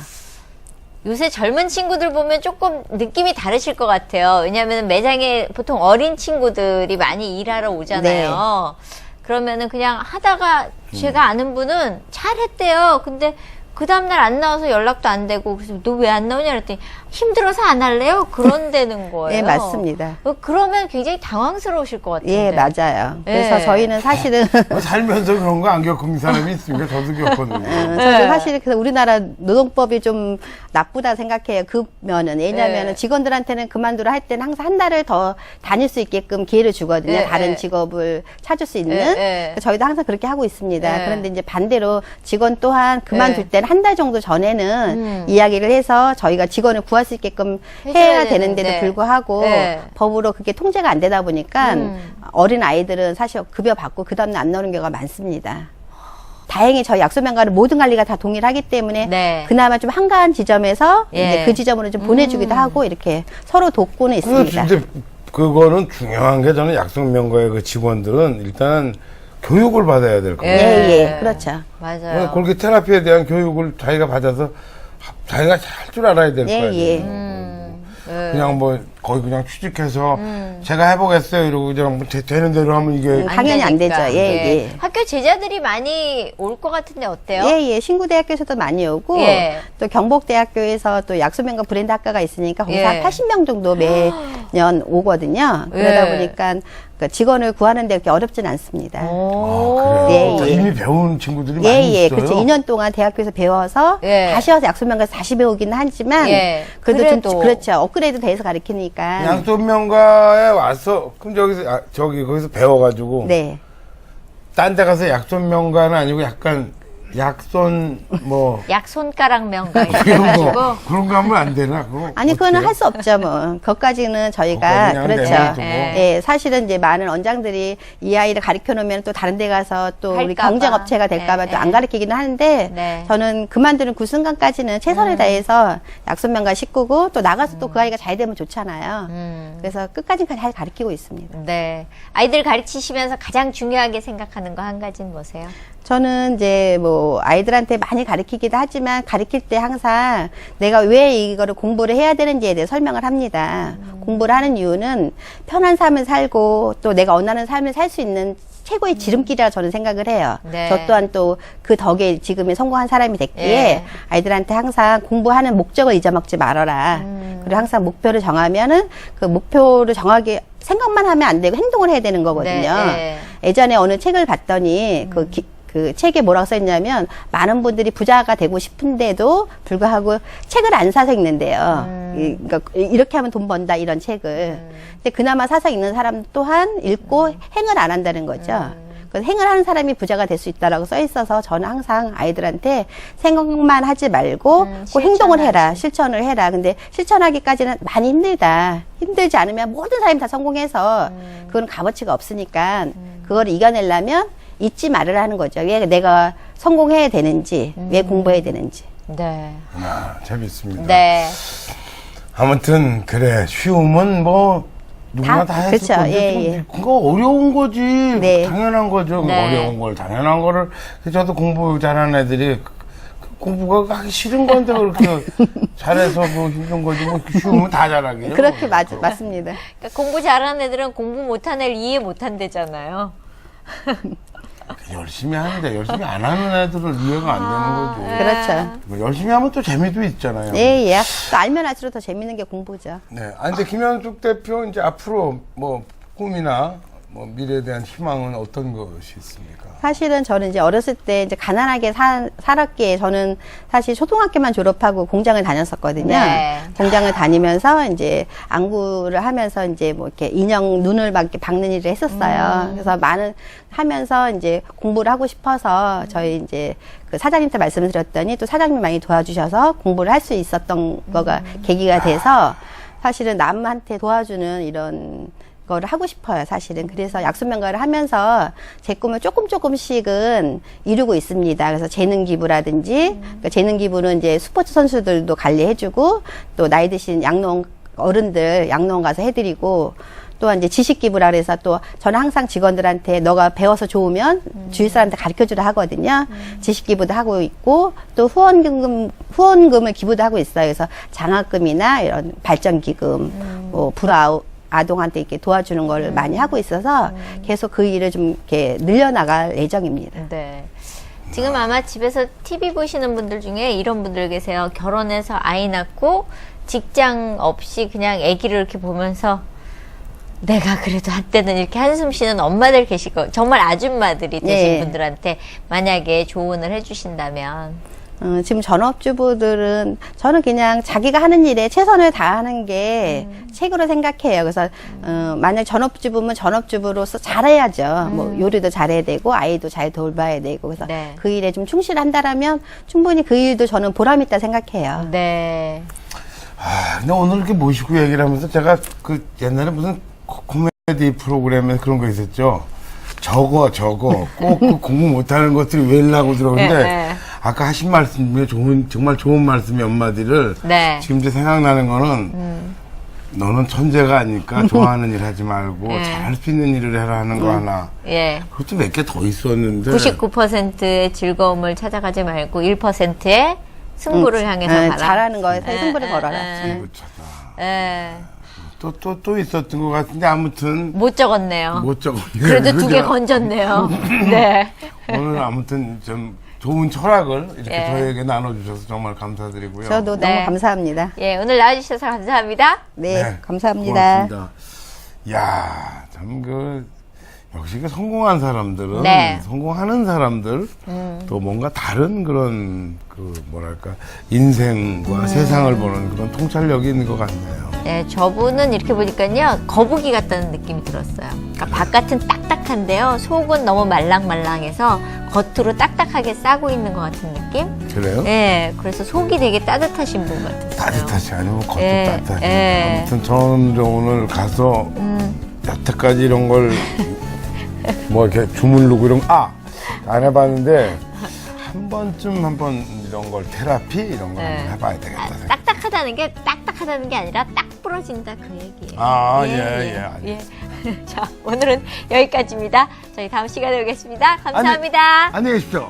요새 젊은 친구들 보면 조금 느낌이 다르실 것 같아요. 왜냐하면 매장에 보통 어린 친구들이 많이 일하러 오잖아요. 그러면은 그냥 하다가 제가 아는 분은 잘했대요. 근데 그 다음날 안 나와서 연락도 안 되고 그래서 너 왜 안 나오냐 그랬더니 힘들어서 안 할래요? 그런다는 거예요. 예, 맞습니다. 그러면 굉장히 당황스러우실 것 같은데. 예, 맞아요. 그래서 예. 저희는 사실은 살면서 그런 거 안 겪은 사람이 있으니까 저도 겪거든요. 저도 사실 그래서 우리나라 노동법이 좀 나쁘다 생각해요. 그 면은. 왜냐면은 네. 직원들한테는 그만두라 할 때는 항상 한 달을 더 다닐 수 있게끔 기회를 주거든요. 네, 다른 네. 직업을 찾을 수 있는. 네, 네. 그래서 저희도 항상 그렇게 하고 있습니다. 네. 그런데 이제 반대로 직원 또한 그만둘 네. 때는 한 달 정도 전에는 이야기를 해서 저희가 직원을 구할 수 있게끔 해줘야 해야 되는데도 되는데. 불구하고 네. 법으로 그게 통제가 안 되다 보니까 어린 아이들은 사실 급여 받고 그 다음날 안 나오는 경우가 많습니다. 다행히 저희 약소명가는 모든 관리가 다 동일하기 때문에 네. 그나마 좀 한가한 지점에서 예. 이제 그 지점으로 좀 보내주기도 하고 이렇게 서로 돕고는 있습니다. 근데 그거는 중요한 게 저는 약속명가의 그 직원들은 일단 교육을 받아야 될 거예요. 예, 예, 그렇죠. 맞아요. 골기 테라피에 대한 교육을 자기가 받아서 자기가 할 줄 알아야 될 예, 거예요. 예. 그냥 뭐 거의 그냥 취직해서 제가 해보겠어요 이러고 그냥 뭐 되는 대로 하면 이게 당연히 안 되니까. 되죠. 예, 예. 학교 제자들이 많이 올 것 같은데 어때요? 예, 예. 신구대학교에서도 많이 오고, 예. 또 경복대학교에서 또 약소명가 브랜드 학과가 있으니까 거기서 예. 한 80명 정도 매년 오거든요. 그러다 예. 보니까 그 직원을 구하는 데 그렇게 어렵진 않습니다. 오. 그래요. 예, 예. 이미 배운 친구들이 예, 많이 예. 있어요. 그렇죠. 2년 동안 대학교에서 배워서 예. 다시 와서 약소명가에서 다시 배우기는 하지만 예. 그래도 그래도. 좀 그렇죠. 업그레이드 돼서 가르치니까. 약손명가에 와서 그럼 저기서 거기서 배워가지고 네. 딴 데 가서 약손명가는 아니고 약간 약손 뭐 약손가락 명가 그런 해가지고 거 그런 거 하면 안 되나? 그거 아니, 그거는 어때요? 할 수 없죠, 뭐. 그것까지는 저희가, 그거는 그냥 그렇죠. 내버려두고. 예, 사실은 이제 많은 원장들이 이 아이를 가르쳐 놓으면 또 다른 데 가서 또 우리 할까봐. 경쟁업체가 될까봐 네, 또 안 네. 가르치기는 하는데, 네. 저는 그만두는 그 순간까지는 최선을 다해서 약손명가 식구고 또 나가서 또 그 아이가 잘 되면 좋잖아요. 그래서 끝까지 잘 가르치고 있습니다. 네. 아이들 가르치시면서 가장 중요하게 생각하는 거 한 가지는 뭐세요? 저는 이제 뭐 아이들한테 많이 가르치기도 하지만 가르칠 때 항상 내가 왜 이거를 공부를 해야 되는지에 대해 설명을 합니다. 공부를 하는 이유는 편한 삶을 살고 또 내가 원하는 삶을 살 수 있는 최고의 지름길이라 저는 생각을 해요. 네. 저 또한 또 그 덕에 지금의 성공한 사람이 됐기에 예. 아이들한테 항상 공부하는 목적을 잊어먹지 말아라. 그리고 항상 목표를 정하면은 그 목표를 정하기 생각만 하면 안 되고 행동을 해야 되는 거거든요. 네. 예전에 어느 책을 봤더니 그 책에 뭐라고 써있냐면 많은 분들이 부자가 되고 싶은데도 불구하고 책을 안 사서 읽는데요. 그러니까 이렇게 하면 돈 번다 이런 책을. 근데 그나마 사서 읽는 사람 또한 읽고 행을 안 한다는 거죠. 그래서 행을 하는 사람이 부자가 될 수 있다라고 써 있어서 저는 항상 아이들한테 생각만 하지 말고 꼭 행동을 해라, 실천을 해라. 근데 실천하기까지는 많이 힘들다. 힘들지 않으면 모든 사람이 다 성공해서 그건 값어치가 없으니까 그걸 이겨내려면 잊지 말으라는 거죠. 왜 내가 성공해야 되는지, 왜 공부해야 되는지. 네. 아, 재밌습니다. 네. 아무튼 그래 쉬움은 뭐 누구나 다 했을 그렇죠. 건데 예, 좀 예. 그거 어려운 거지. 네. 당연한 거죠. 네. 어려운 걸 당연한 거를 저도 공부 잘하는 애들이 공부가 하기 싫은 건데 그렇게 잘해서 뭐 힘든 거지 뭐 쉬우면 다 잘하게요. 그렇게 맞습니다. 그러니까 공부 잘하는 애들은 공부 못하는 애를 이해 못한대잖아요. 열심히 하는데 열심히 안 하는 애들은 이해가 안 되는 거죠. 그렇죠. 뭐 열심히 하면 또 재미도 있잖아요. 예, 예. 또 알면 알수록 더 재밌는 게 공부죠. 네. 아, 근데 김현숙 대표 이제 앞으로 뭐 꿈이나 뭐 미래에 대한 희망은 어떤 것이 있습니까? 사실은 저는 이제 어렸을 때 이제 가난하게 살았기에 저는 사실 초등학교만 졸업하고 공장을 다녔었거든요. 네. 공장을 다니면서 이제 안구를 하면서 이제 뭐 이렇게 인형 눈을 막 이렇게 박는 일을 했었어요. 그래서 많은 하면서 이제 공부를 하고 싶어서 저희 이제 그 사장님한테 말씀을 드렸더니 또 사장님이 많이 도와주셔서 공부를 할 수 있었던 거가 계기가 돼서 사실은 남한테 도와주는 이런 거를 하고 싶어요, 사실은. 그래서 약손명가를 하면서 제 꿈을 조금씩은 이루고 있습니다. 그래서 재능 기부라든지, 그러니까 재능 기부는 이제 스포츠 선수들도 관리해주고, 또 나이 드신 양농 어른들 양농 가서 해드리고, 또 이제 지식 기부라 그래서 또 저는 항상 직원들한테 너가 배워서 좋으면 주위 사람한테 가르쳐 주라 하거든요. 지식 기부도 하고 있고, 또 후원금을 기부도 하고 있어요. 그래서 장학금이나 이런 발전기금, 뭐 아동한테 이렇게 도와주는 걸 많이 하고 있어서 계속 그 일을 좀 이렇게 늘려나갈 예정입니다. 네. 지금 아마 집에서 TV 보시는 분들 중에 이런 분들 계세요. 결혼해서 아이 낳고 직장 없이 그냥 아기를 이렇게 보면서 내가 그래도 한때는 이렇게 한숨 쉬는 엄마들 계실 거, 정말 아줌마들이 되신 네. 분들한테 만약에 조언을 해주신다면. 지금 전업주부들은 저는 그냥 자기가 하는 일에 최선을 다하는 게 최고로 생각해요. 그래서 만약 전업주부면 전업주부로서 잘해야죠. 뭐 요리도 잘해야 되고 아이도 잘 돌봐야 되고 그래서 네. 그 일에 좀 충실한다라면 충분히 그 일도 저는 보람 있다 생각해요. 네. 아, 근데 오늘 이렇게 모시고 얘기를 하면서 제가 그 옛날에 무슨 코미디 프로그램에 그런 거 있었죠. 적어. 꼭 그 공부 못하는 것들이 왜 일라고 들어오는데, 네. 아까 하신 말씀 중에 정말 좋은 말씀 몇 마디를, 네. 지금 이제 생각나는 거는, 너는 천재가 아니까 좋아하는 일 하지 말고, 잘할 수 있는 일을 해라 하는 거 하나. 예. 그것도 몇 개 더 있었는데. 99%의 즐거움을 찾아가지 말고 1%의 승부를 향해서 가라. 잘하는 거에 승부를 걸어라. 이거 찾아. 예. 또 있었던 것 같은데, 아무튼. 못 적었네요. 못 적었네. 그래도 두 개 그죠? 건졌네요. 네. 오늘 아무튼 좀 좋은 철학을 이렇게 예. 저희에게 나눠주셔서 정말 감사드리고요. 저도 네. 너무 감사합니다. 예, 오늘 나와주셔서 감사합니다. 네, 감사합니다. 고맙습니다. 야, 참 역시 그 성공한 사람들은 네. 성공하는 사람들 또 뭔가 다른 그런 뭐랄까 인생과 세상을 보는 그런 통찰력이 있는 것 같네요. 네, 저분은 이렇게 보니까요, 거북이 같다는 느낌이 들었어요. 그러니까 바깥은 딱딱한데요, 속은 너무 말랑말랑해서 겉으로 딱딱하게 싸고 있는 것 같은 느낌? 그래요? 네, 그래서 속이 되게 따뜻하신 분 같았어요. 따뜻하지 아니면 겉도 예, 따뜻하지. 예. 아무튼 저는 이제 오늘 가서 여태까지 이런 걸 뭐 이렇게 주물르고 이런 거 안 해봤는데 한번 이런 걸 테라피 이런 거 네. 한번 해봐야 되겠다. 생각. 딱딱하다는 게 아니라 딱 부러진다 그 얘기예요. 예. 자, 오늘은 여기까지입니다. 저희 다음 시간에 뵙겠습니다. 감사합니다. 안녕히 계십시오.